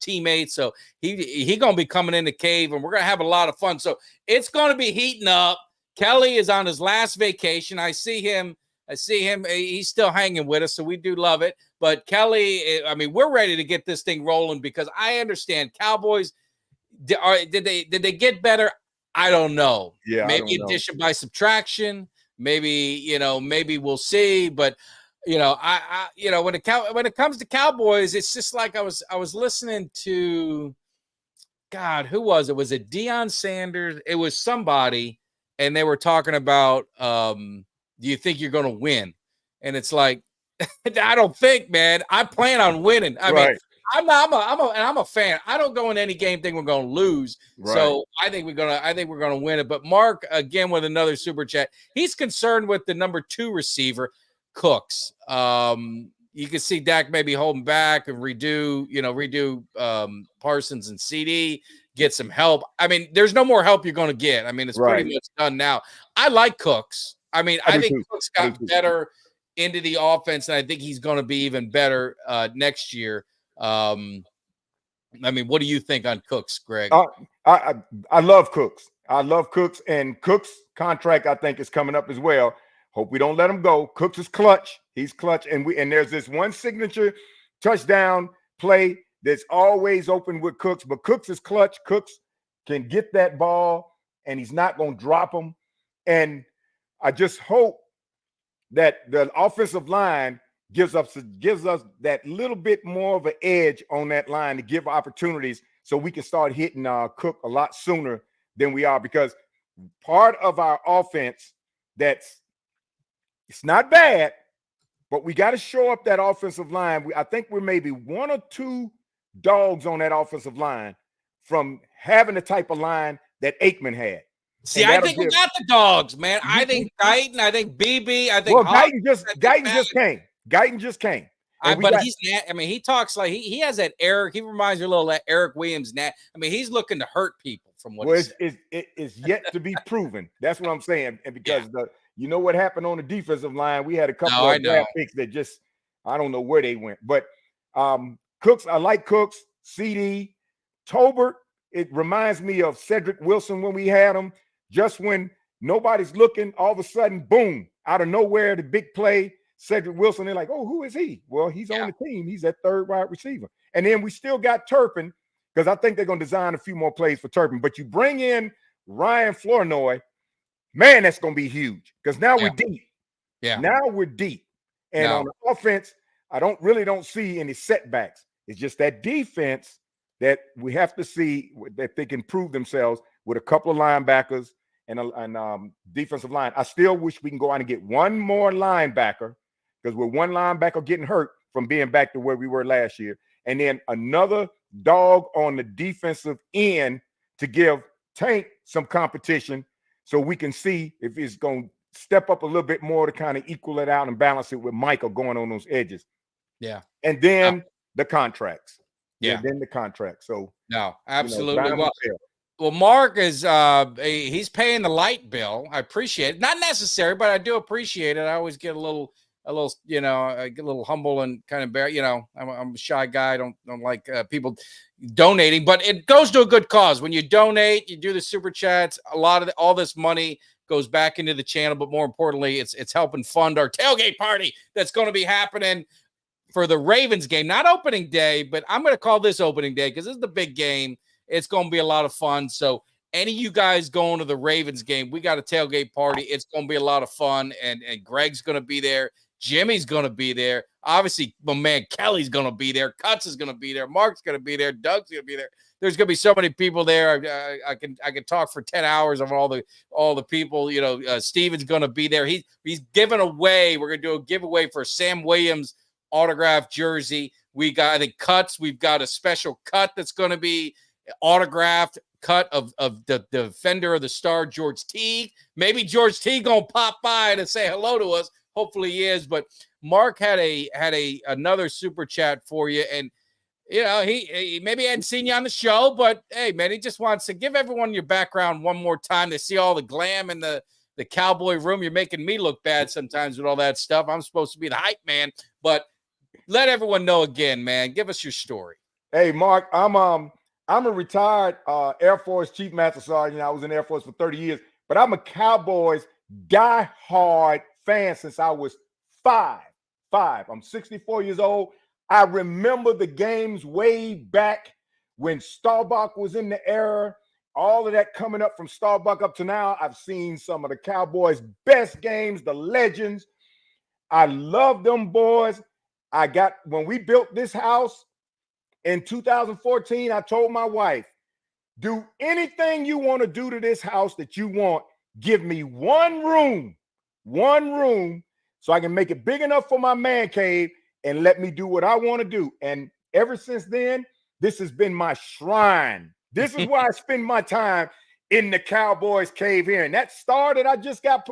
teammates. So he going to be coming in the cave, and we're going to have a lot of fun. So it's going to be heating up. Kelly is on his last vacation. I see him. He's still hanging with us, so we do love it. But Kelly, we're ready to get this thing rolling because I understand Cowboys. Did they get better? I don't know. Yeah, Maybe I don't know. addition by subtraction. Maybe maybe we'll see. But I when it comes to Cowboys, it's just like I was listening to, God, who was it? Was it Deion Sanders? It was somebody, and they were talking about, do you think you're going to win? And it's like, I don't think, man. I plan on winning. I mean, Right. I'm a fan. I don't go in any game thinking we're going to lose. Right. So I think we're gonna win it. But Mark, again, with another super chat, he's concerned with the number 2 receiver, Cooks. You can see Dak maybe holding back and redo Parsons and CD, get some help. I mean, there's no more help you're going to get. I mean, it's Right. pretty much done now. I like Cooks. I mean, I think Cooks got better into the offense, and I think he's going to be even better next year. I mean, what do you think on Cooks, Greg? I love Cooks. I love Cooks, and Cooks' contract I think is coming up as well. Hope we don't let him go. Cooks is clutch. He's clutch, and there's this one signature touchdown play that's always open with Cooks, but Cooks is clutch. Cooks can get that ball, and he's not going to drop them. And I just hope that the offensive line gives us that little bit more of an edge on that line to give opportunities so we can start hitting Cook a lot sooner than we are, because part of our offense it's not bad, but we got to show up that offensive line. I think we're maybe 1 or 2 dogs on that offensive line from having the type of line that Aikman had. See, I think we got the dogs, man. I think Guyton, I think BB, I think Guyton just came. Guyton just came. But he talks like he has that Eric. He reminds me a little of that Eric Williams. I mean, he's looking to hurt people from what it's yet to be proven. That's what I'm saying. And because you know what happened on the defensive line, we had a couple of draft picks that just, I don't know where they went. But Cooks, I like Cooks, CD, Tolbert. It reminds me of Cedric Wilson when we had him. Just when nobody's looking, all of a sudden, boom, out of nowhere, the big play, Cedric Wilson. They're like, oh, who is he? Well, he's on the team. He's that 3rd wide receiver. And then we still got Turpin, because I think they're going to design a few more plays for Turpin. But you bring in Ryan Flournoy, man, that's going to be huge, because now we're deep. Yeah. Now we're deep. And on the offense, I don't see any setbacks. It's just that defense that we have to see that they can prove themselves with a couple of linebackers and defensive line. I still wish we can go out and get one more linebacker, because we're one linebacker getting hurt from being back to where we were last year. And then another dog on the defensive end to give Tank some competition, so we can see if he's going to step up a little bit more to kind of equal it out and balance it with Michael going on those edges. Yeah. And then the contracts. Yeah. Then the contract. So no, absolutely. Well, Mark is he's paying the light bill. I appreciate it. Not necessary, but I do appreciate it. I always get a little, I get a little humble and kind of I'm a shy guy. I don't like people donating, but it goes to a good cause. When you donate, you do the super chats. A lot of all this money goes back into the channel, but more importantly, it's helping fund our tailgate party that's going to be happening for the Ravens game. Not opening day, but I'm going to call this opening day because this is the big game. It's going to be a lot of fun. So any of you guys going to the Ravens game, we got a tailgate party. It's going to be a lot of fun, and Greg's going to be there. Jimmy's going to be there. Obviously, my man Kelly's going to be there. Cuts is going to be there. Mark's going to be there. Doug's going to be there. There's going to be so many people there. I can talk for 10 hours of all the people. Steven's going to be there. He's giving away. We're going to do a giveaway for Sam Williams autographed jersey. We got, I think, Cuts. We've got a special cut that's going to be autographed cut of the defender of the star, George Teague. Maybe George Teague gonna pop by to say hello to us. Hopefully he is. But Mark had another super chat for you, and he maybe hadn't seen you on the show, but hey, man, he just wants to give everyone your background one more time. They see all the glam in the Cowboy room. You're making me look bad sometimes with all that stuff. I'm supposed to be the hype man, but let everyone know again, man. Give us your story. Hey, Mark, I'm a retired Air Force Chief Master Sergeant. I was in the Air Force for 30 years, but I'm a Cowboys die-hard fan since I was five. I'm 64 years old. I remember the games way back when Staubach was in the era, all of that coming up from Starbuck up to now. I've seen some of the Cowboys' best games, the legends. I love them boys. When we built this house in 2014, I told my wife, do anything you want to do to this house that you want. Give me one room so I can make it big enough for my man cave and let me do what I want to do. And ever since then, this has been my shrine. This is where I spend my time, in the Cowboys cave here. And that star that I just got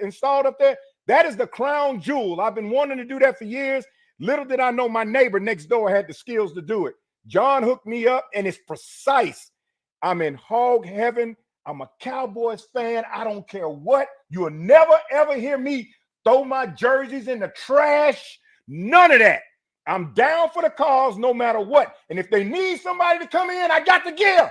installed up there, that is the crown jewel. I've been wanting to do that for years. Little did I know my neighbor next door had the skills to do it. John hooked me up, and it's precise. I'm in hog heaven. I'm a Cowboys fan. I don't care what. You will never, ever hear me throw my jerseys in the trash. None of that. I'm down for the cause no matter what. And if they need somebody to come in, I got the gear.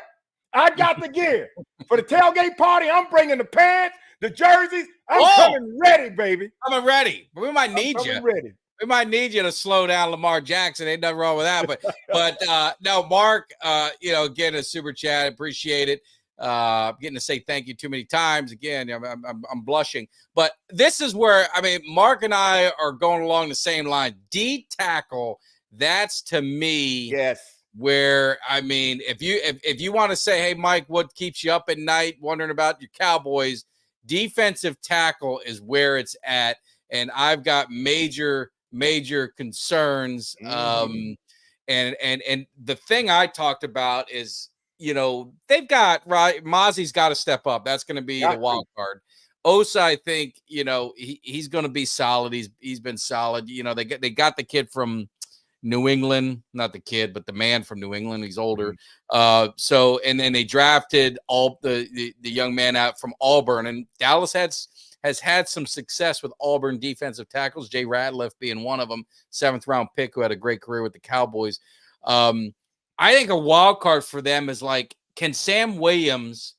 For the tailgate party, I'm bringing the pants, the jerseys. I'm coming ready, baby. Coming ready. We might need you. Ready. We might need you to slow down Lamar Jackson. Ain't nothing wrong with that. But no, Mark, again, a super chat. Appreciate it. Getting to say thank you too many times. Again, I'm blushing. But this is where, Mark and I are going along the same line. D tackle, that's to me. Yes. Where, if you want to say, hey, Mike, what keeps you up at night wondering about your Cowboys, defensive tackle is where it's at. And I've got major concerns. And the thing I talked about is, they've got, right, Mozzie's got to step up. That's going to be the wild card. Osa, I think, he's going to be solid. He's been solid. They got the kid from New England, not the kid, but the man from New England. He's older. And then they drafted the young man out from Auburn, and Dallas has had some success with Auburn defensive tackles, Jay Ratliff being one of them, 7th round pick who had a great career with the Cowboys. I think a wild card for them is like, can Sam Williams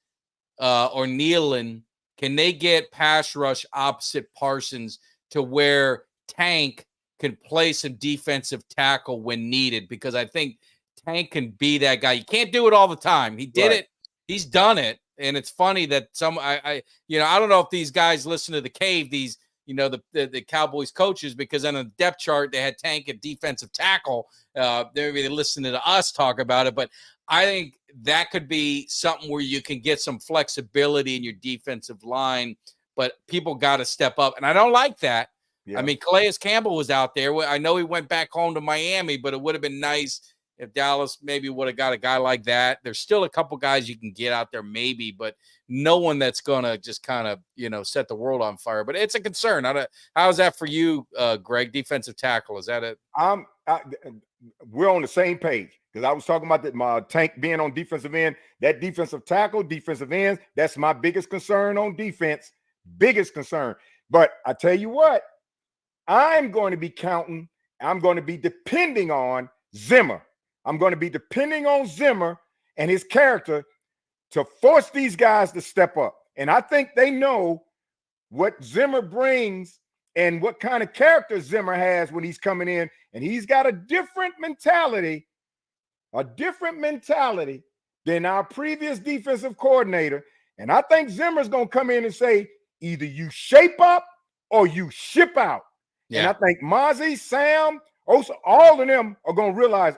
or Nealon, can they get pass rush opposite Parsons to where Tank can play some defensive tackle when needed? Because I think Tank can be that guy. You can't do it all the time. He did it. He's done it. And it's funny that I don't know if these guys listen to the cave, these, the Cowboys coaches, because on a depth chart, they had Tank at defensive tackle. Maybe they listen to us talk about it, but I think that could be something where you can get some flexibility in your defensive line, but people got to step up. And I don't like that. Yeah. Calais Campbell was out there. I know he went back home to Miami, but it would have been nice if Dallas maybe would have got a guy like that. There's still a couple guys you can get out there maybe, but no one that's going to just kind of, set the world on fire. But it's a concern. How's that for you, Greg, defensive tackle? Is that it? We're on the same page, because I was talking about my Tank being on defensive end. That defensive tackle, defensive ends, that's my biggest concern on defense. Biggest concern. But I tell you what, I'm going to be depending on Zimmer. I'm going to be depending on Zimmer and his character to force these guys to step up. And I think they know what Zimmer brings and what kind of character Zimmer has when he's coming in. And he's got a different mentality than our previous defensive coordinator. And I think Zimmer's going to come in and say, either you shape up or you ship out. Yeah. And I think Mozzie, Sam, Osa, all of them are going to realize,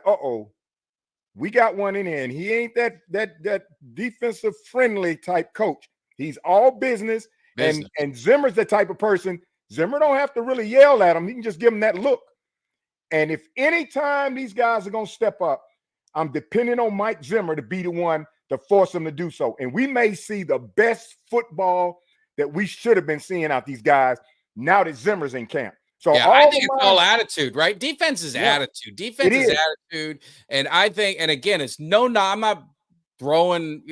we got one in there, and he ain't that defensive friendly type coach. He's all business. And Zimmer's the type of person, Zimmer don't have to really yell at him. He can just give him that look. And if any time these guys are going to step up, I'm depending on Mike Zimmer to be the one to force them to do so. And we may see the best football that we should have been seeing out these guys now that Zimmer's in camp. So yeah, I think it's all attitude, right? Defense is attitude. Defense is attitude. And I think, and again, it's I'm not throwing,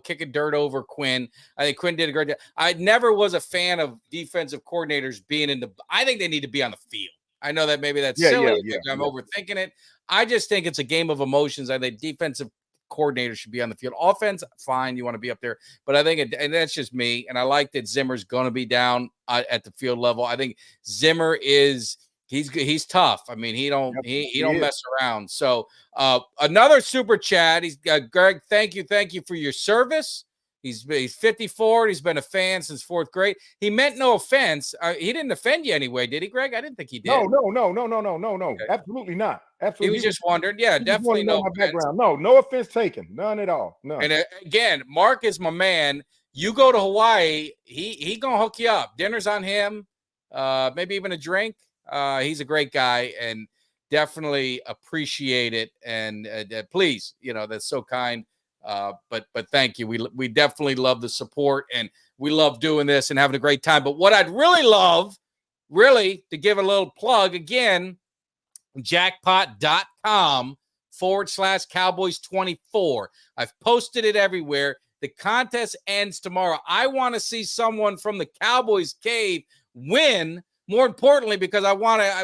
kicking dirt over Quinn. I think Quinn did a great job. I never was a fan of defensive coordinators being I think they need to be on the field. I know that maybe that's silly. I'm overthinking it. I just think it's a game of emotions. I think defensive coordinator should be on the field. Offense, fine, you want to be up there, but I think and that's just me. And I like that Zimmer's going to be down at the field level. I think Zimmer is He's tough. I mean, he don't is. mess around. So another super chat. He's Greg. Thank you for your service. He's 54. He's been a fan since 4th grade. He meant no offense. He didn't offend you anyway, did he, Greg? I didn't think he did. No. Okay. Absolutely not. Absolutely. He was just wondering. Yeah, definitely no my background. No offense taken. None at all. None. And again, Mark is my man. You go to Hawaii, he gonna hook you up. Dinner's on him. Maybe even a drink. He's a great guy and definitely appreciate it. And please, that's so kind. But thank you. We definitely love the support and we love doing this and having a great time. But what I'd really love, to give a little plug again, jackpot.com/Cowboys24. I've posted it everywhere. The contest ends tomorrow. I want to see someone from the Cowboys cave win. More importantly, because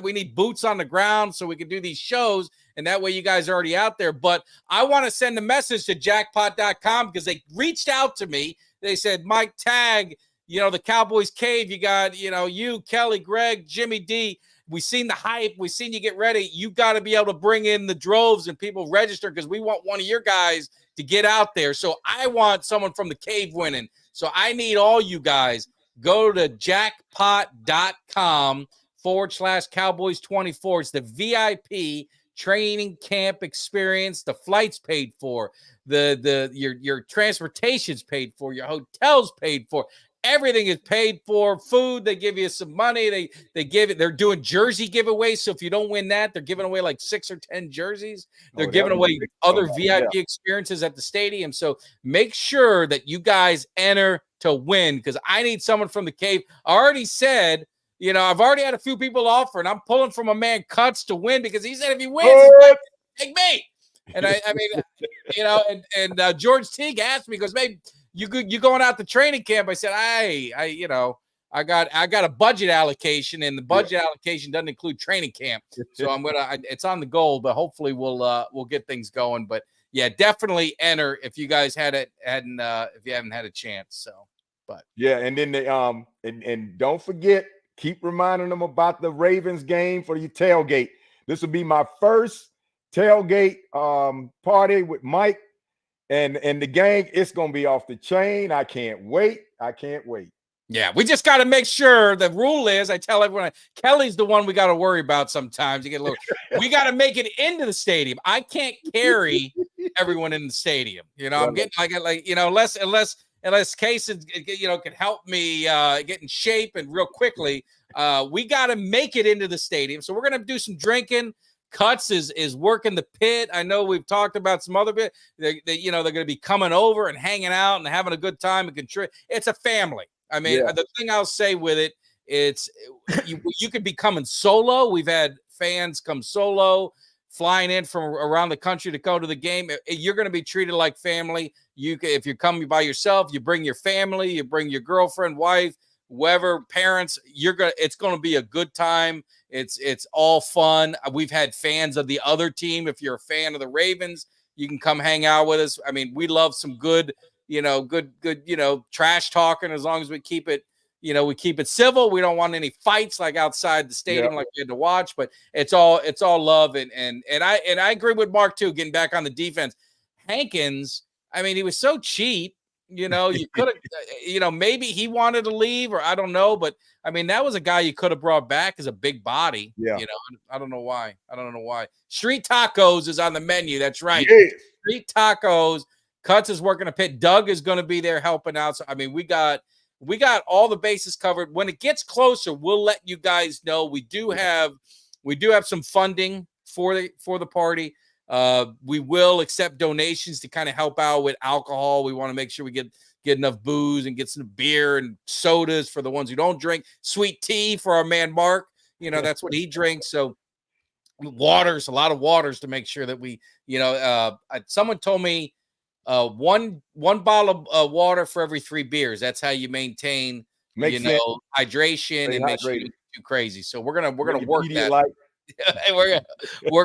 we need boots on the ground so we can do these shows. And that way you guys are already out there. But I want to send a message to jackpot.com because they reached out to me. They said, Mike Tag, the Cowboys cave, you got, you, Kelly, Greg, Jimmy Dee. We've seen the hype. We've seen you get ready. You got to be able to bring in the droves and people register because we want one of your guys to get out there. So I want someone from the cave winning. So I need all you guys. Go to jackpot.com/Cowboys24. It's the VIP training camp experience. The flights paid for, your transportation's paid for, your hotel's paid for. Everything is paid for. Food, they give you some money. They're doing jersey giveaways. So if you don't win that, they're giving away like 6 or 10 jerseys. They're giving away other VIP experiences at the stadium. So make sure that you guys enter to win because I need someone from the cave. I already said, I've already had a few people offer, and I'm pulling from a man Cuts to win because he said if he wins, take me. And I mean, George Teague asked me, goes, maybe you going out to training camp? I said, I got a budget allocation, and the budget allocation doesn't include training camp. So it's on the goal, but hopefully we'll get things going. But yeah, definitely enter if you guys if you haven't had a chance. So, but yeah, and then and don't forget, keep reminding them about the Ravens game for your tailgate. This will be my first tailgate party with Mike and the gang. It's gonna be off the chain. I can't wait. Yeah, we just got to make sure the rule is, I tell everyone, Kelly's the one we got to worry about sometimes. We got to make it into the stadium. I can't carry everyone in the stadium. I'm getting unless Cason, can help me get in shape and real quickly. We got to make it into the stadium. So we're going to do some drinking. Cuts is working the pit. I know we've talked about some other bit. They're going to be coming over and hanging out and having a good time and contribute. It's a family. I mean, the thing I'll say with it, it's you could be coming solo. We've had fans come solo, flying in from around the country to go to the game. You're going to be treated like family. If you're coming by yourself, you bring your family, you bring your girlfriend, wife, whoever, parents. It's going to be a good time. It's all fun. We've had fans of the other team. If you're a fan of the Ravens, you can come hang out with us. I mean, we love some good trash talking as long as we keep it, we keep it civil. We don't want any fights like outside the stadium like we had to watch, but it's all love. And I agree with Mark too, getting back on the defense. Hankins, I mean, he was so cheap, you could have, maybe he wanted to leave or I don't know, but I mean, that was a guy you could have brought back as a big body. Yeah. I don't know why. Street tacos is on the menu. That's right. Yeah. Street tacos. Cuts is working a pit. Doug is going to be there helping out. So, I mean, we got all the bases covered. When it gets closer, we'll let you guys know. We do have some funding for the party. We will accept donations to kind of help out with alcohol. We want to make sure we get enough booze and get some beer and sodas for the ones who don't drink. Sweet tea for our man Mark. That's what he drinks. So a lot of waters to make sure that we, someone told me one bottle of water for every 3 beers. That's how you maintain, hydration and make sure you don't too crazy. So we're gonna work that. we're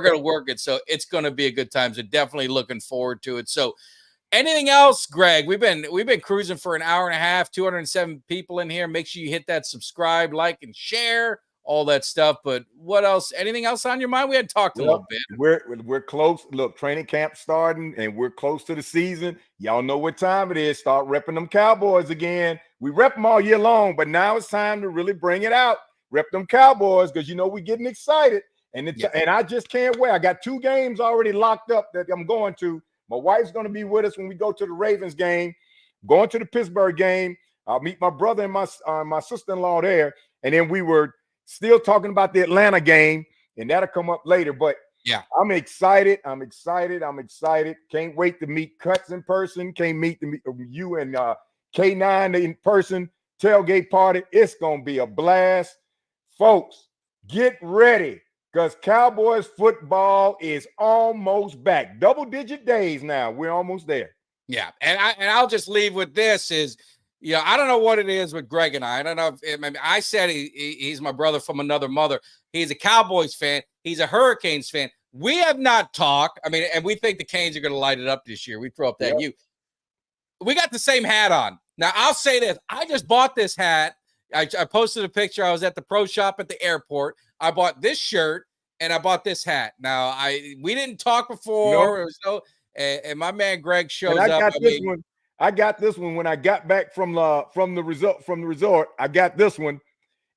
gonna work it. So it's gonna be a good time. So definitely looking forward to it. So anything else, Greg? We've been cruising for an hour and a half. 207 people in here. Make sure you hit that subscribe, like, and share. all that stuff. But what else? Anything else on your mind? We had talked a little bit. We're close. Look, training camp starting, and we're close to the season. Y'all know what time it is. Start repping them Cowboys again. We rep them all year long, but now it's time to really bring it out. Rep them Cowboys, because we're getting excited. And and I just can't wait. I got 2 games already locked up that I'm going to. My wife's going to be with us when we go to the Ravens game. Going to the Pittsburgh game. I'll meet my brother and my sister-in-law there. And then we were still talking about the Atlanta game, and that'll come up later. But yeah, I'm excited. I'm excited. Can't wait to meet Cuts in person. Can't meet you and K9 in person. Tailgate party. It's going to be a blast. Folks, get ready, because Cowboys football is almost back. Double-digit days now. We're almost there. Yeah, and I'll just leave with this is, I don't know what it is with Greg and I. I don't know if I said he's my brother from another mother. He's a Cowboys fan. He's a Hurricanes fan. We have not talked. And we think the Canes are going to light it up this year. We throw up that we got the same hat on. Now, I'll say this. I just bought this hat. I posted a picture. I was at the pro shop at the airport. I bought this shirt and I bought this hat. Now, we didn't talk before. Nope. And my man Greg shows up. I got this one when I got back from the resort. I got this one,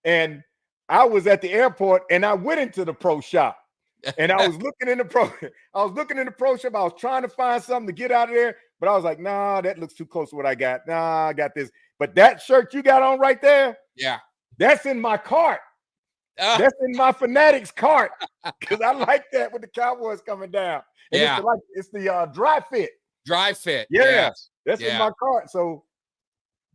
and I was at the airport, and I went into the pro shop, and I was looking in the pro shop. I was trying to find something to get out of there, but I was like, nah, that looks too close to what I got. Nah, I got this. But that shirt you got on right there, that's in my cart. That's in my Fanatics cart, because I like that with the Cowboys coming down. And it's the dry fit. Dry fit. Yes. That's in my cart. So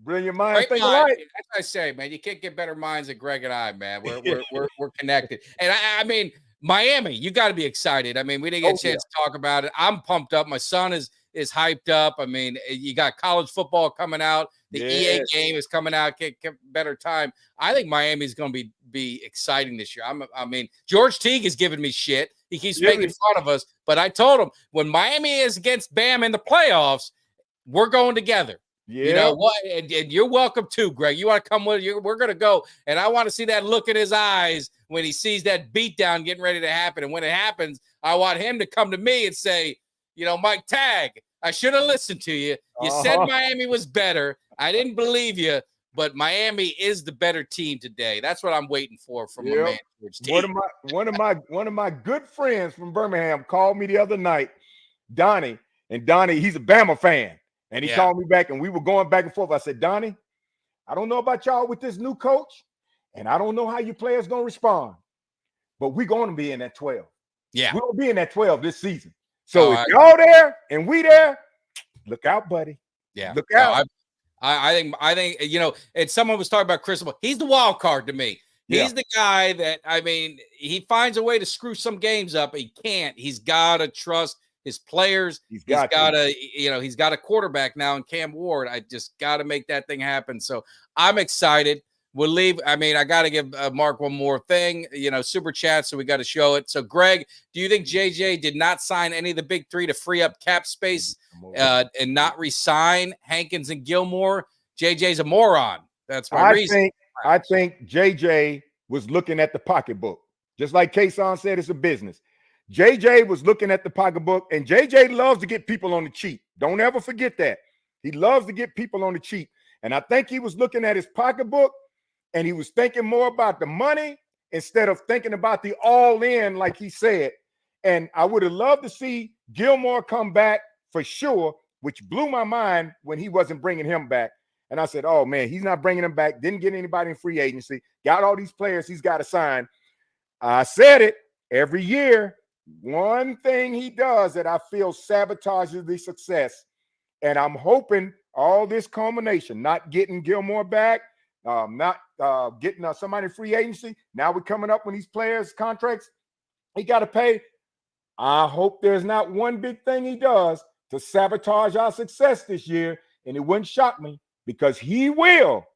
brilliant minds think alike. That's what I say, man. You can't get better minds than Greg and I, man. We're connected. And I mean, Miami, you got to be excited. I mean, we didn't get a chance to talk about it. I'm pumped up. My son is hyped up. I mean, you got college football coming out. The EA game is coming out. Get better time. I think Miami is going to be exciting this year. I mean, George Teague is giving me shit. He keeps making fun of us. But I told him, when Miami is against Bam in the playoffs, we're going together. Yeah. You know what? And you're welcome too, Greg. You want to come with you? We're going to go. And I want to see that look in his eyes when he sees that beatdown getting ready to happen. And when it happens, I want him to come to me and say, Mike Tag, I should have listened to you. You said Miami was better. I didn't believe you, but Miami is the better team today. That's what I'm waiting for from my man. One of my good friends from Birmingham called me the other night, Donnie, and Donnie, he's a Bama fan. And he called me back, and we were going back and forth. I said, Donnie, I don't know about y'all with this new coach, and I don't know how your players going to respond, but we're going to be in that 12. Yeah. We're going to be in that 12 this season. So if y'all there and we there, look out, buddy. Yeah. Look out. I think, and someone was talking about Chris. He's the wild card to me. He's the guy that, he finds a way to screw some games up. He can't. He's got to trust his players. He's got a quarterback now in Cam Ward. I just got to make that thing happen. So I'm excited. We'll leave. I got to give Mark one more thing, super chat. So we got to show it. So Greg, do you think JJ did not sign any of the big three to free up cap space and not re-sign Hankins and Gilmore? JJ's a moron. That's my reason. I think JJ was looking at the pocketbook. Just like Cason said, it's a business. JJ was looking at the pocketbook, and JJ loves to get people on the cheap. Don't ever forget that. He loves to get people on the cheap. And I think he was looking at his pocketbook, and he was thinking more about the money instead of thinking about the all-in, like he said. And I would have loved to see Gilmore come back for sure, which blew my mind when he wasn't bringing him back. And I said, oh, man, he's not bringing him back. Didn't get anybody in free agency. Got all these players he's got to sign. I said it every year. One thing he does that I feel sabotages the success, and I'm hoping all this culmination, not getting Gilmore back, not getting somebody in free agency. Now we're coming up when these players' contracts, he got to pay. I hope there's not one big thing he does to sabotage our success this year, and it wouldn't shock me, because he will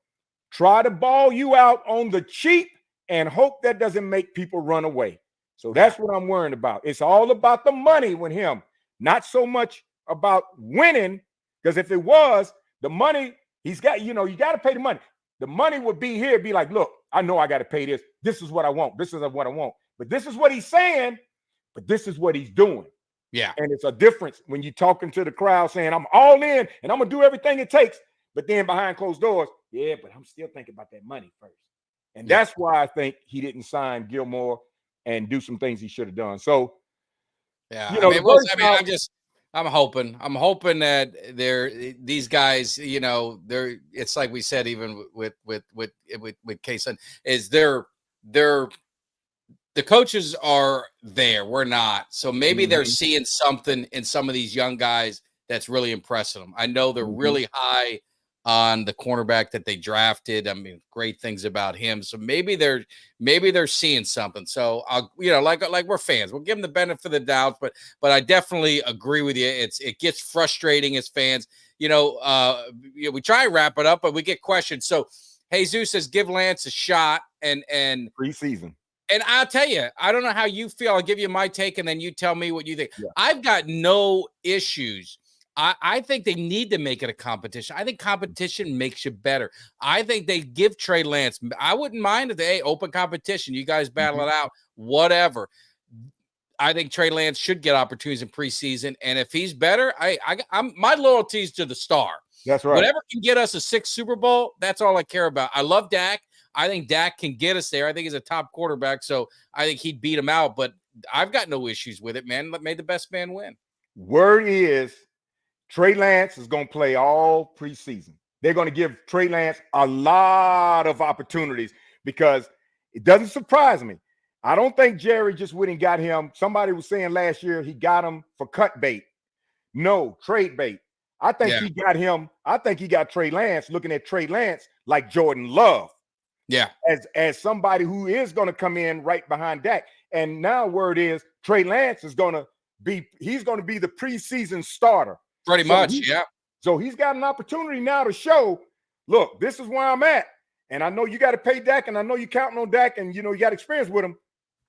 try to ball you out on the cheap and hope that doesn't make people run away. So that's what I'm worrying about. It's all about the money with him, not so much about winning, because if it was the money, he's got, you got to pay the money. The money would be here, be like, look, I know I got to pay this. This is what I want. This is what I want. But this is what he's saying, but this is what he's doing. Yeah. And it's a difference when you're talking to the crowd saying, I'm all in and I'm going to do everything it takes. But then behind closed doors, yeah, but I'm still thinking about that money first. And that's why I think he didn't sign Gilmore and do some things he should have done. So, yeah, you know, I'm hoping that these guys, you know, it's like we said, even with Cason, is the coaches are there. We're not. So maybe they're seeing something in some of these young guys that's really impressing them. I know they're really high on the cornerback that they drafted. I mean, great things about him. So maybe they're seeing something. So I'll, you know, like we're fans, we'll give them the benefit of the doubt, but I definitely agree with you. It gets frustrating as fans. You know, we try and wrap it up, but we get questions. So Jesus says, give Lance a shot and preseason. And I'll tell you, I don't know how you feel. I'll give you my take, and then you tell me what you think. Yeah. I've got no issues. I think they need to make it a competition. I think competition makes you better. I think they give Trey Lance. I wouldn't mind if they open competition. You guys battle it out, whatever. I think Trey Lance should get opportunities in preseason, and if he's better, I'm my loyalty's to the star. That's right. Whatever can get us a 6th Super Bowl, that's all I care about. I love Dak. I think Dak can get us there. I think he's a top quarterback, so I think he'd beat him out. But I've got no issues with it, man. May the best man win. Word is Trey Lance is going to play all preseason. They're going to give Trey Lance a lot of opportunities because it doesn't surprise me. I don't think Jerry just went and got him. Somebody was saying last year he got him for cut bait. No, trade bait. I think he got him. I think he got Trey Lance looking at Trey Lance like Jordan Love. Yeah. As somebody who is going to come in right behind Dak. And now word is Trey Lance is going to be the preseason starter. Pretty much, yeah. So he's got an opportunity now to show, look, this is where I'm at. And I know you got to pay Dak, and I know you're counting on Dak, and you know you got experience with him.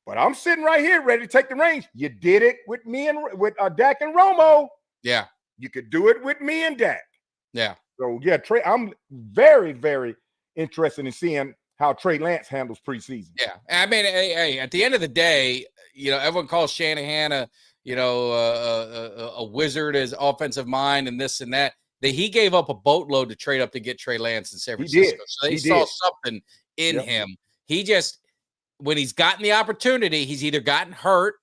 But I'm sitting right here ready to take the reins. You did it with me and with Dak and Romo. Yeah. You could do it with me and Dak. Yeah. So yeah, Trey, I'm very, very interested in seeing how Trey Lance handles preseason. Yeah. I mean, hey, at the end of the day, you know, everyone calls Shanahan a wizard as offensive mind and this and that. He gave up a boatload to trade up to get Trey Lance in San Francisco. So they saw something in him. He just, when he's gotten the opportunity, he's either gotten hurt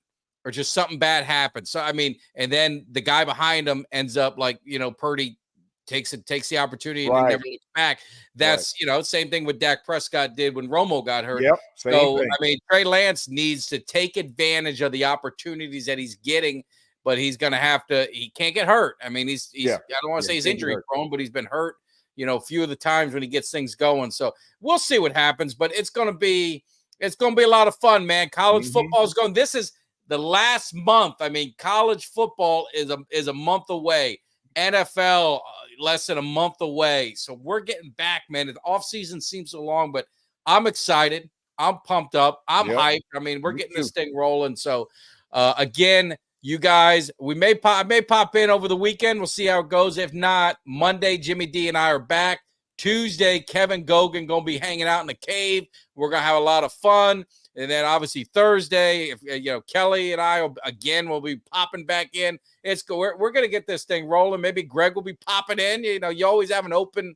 or just something bad happened. So, I mean, and then the guy behind him ends up like, you know, Purdy takes the opportunity and he never looks back. That's, you know, same thing with Dak Prescott did when Romo got hurt. Yep, so, I mean, Trey Lance needs to take advantage of the opportunities that he's getting, but he's going to have to, he can't get hurt. I mean, he's I don't want to say he's injury prone, but he's been hurt, you know, a few of the times when he gets things going. So we'll see what happens, but it's going to be a lot of fun, man. College football is going, this is the last month. I mean, college football is a month away. NFL less than a month away. So we're getting back, man. The offseason seems so long, but I'm excited. I'm pumped up. I'm hyped. I mean, we're getting this thing rolling. So again, you guys, I may pop in over the weekend. We'll see how it goes. If not, Monday, Jimmy D and I are back. Tuesday, Kevin Gogan going to be hanging out in the cave. We're going to have a lot of fun. And then obviously Thursday, if you know, Kelly and I will be popping back in. We're going to get this thing rolling. Maybe Greg will be popping in. You know, you always have an open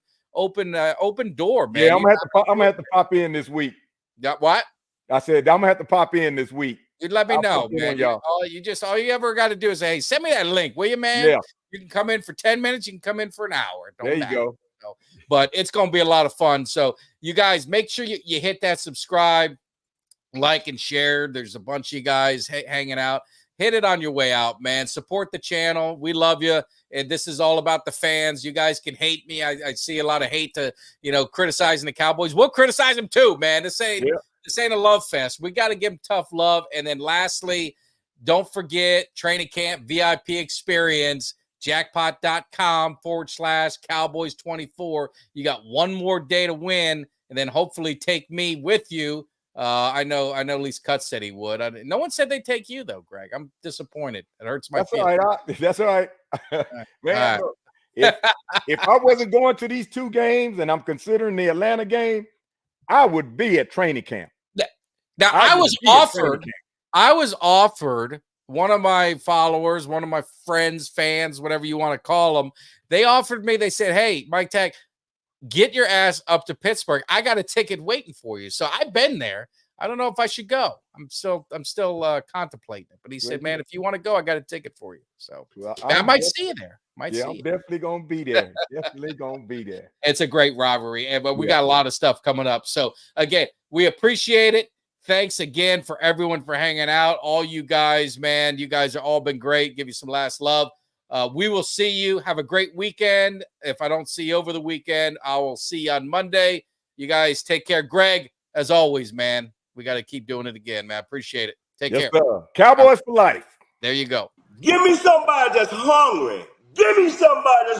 door, man. Yeah, I'm gonna have to pop in this week. Yeah, what? I said I'm gonna have to pop in this week. You'd let me know, man. All you ever got to do is say, hey, send me that link, will you, man? Yeah. You can come in for 10 minutes. You can come in for an hour. There you go. But it's going to be a lot of fun. So you guys make sure you hit that subscribe, like, and share. There's a bunch of you guys hanging out. Hit it on your way out, man. Support the channel. We love you. And this is all about the fans. You guys can hate me. I see a lot of hate to, you know, criticizing the Cowboys. We'll criticize them too, man. This ain't a love fest. We got to give them tough love. And then lastly, don't forget training camp VIP experience. Jackpot.com/Cowboys24. You got one more day to win, and then hopefully take me with you. I know at least Cut said he would. No one said they'd take you though, Greg. I'm disappointed. It hurts my feelings. All right. That's all right. Man, look, if I wasn't going to these two games and I'm considering the Atlanta game, I would be at training camp. Now I was offered one of my followers, one of my friends, fans, whatever you want to call them. They offered me, they said, hey, Mike Tag, get your ass up to Pittsburgh. I got a ticket waiting for you. So I've been there. I don't know if I should go. I'm still contemplating it. But he said, man, if you want to go, I got a ticket for you. So I might see you there. I'm definitely going to be there. Definitely going to be there. It's a great rivalry. But we got a lot of stuff coming up. So again, we appreciate it. Thanks again for everyone for hanging out. All you guys, man, you guys have all been great. Give you some last love. We will see you. Have a great weekend. If I don't see you over the weekend, I will see you on Monday. You guys take care. Greg, as always, man, we got to keep doing it again, man. Appreciate it. Take care. Sir. Cowboys for life. There you go. Give me somebody that's hungry. Give me somebody that's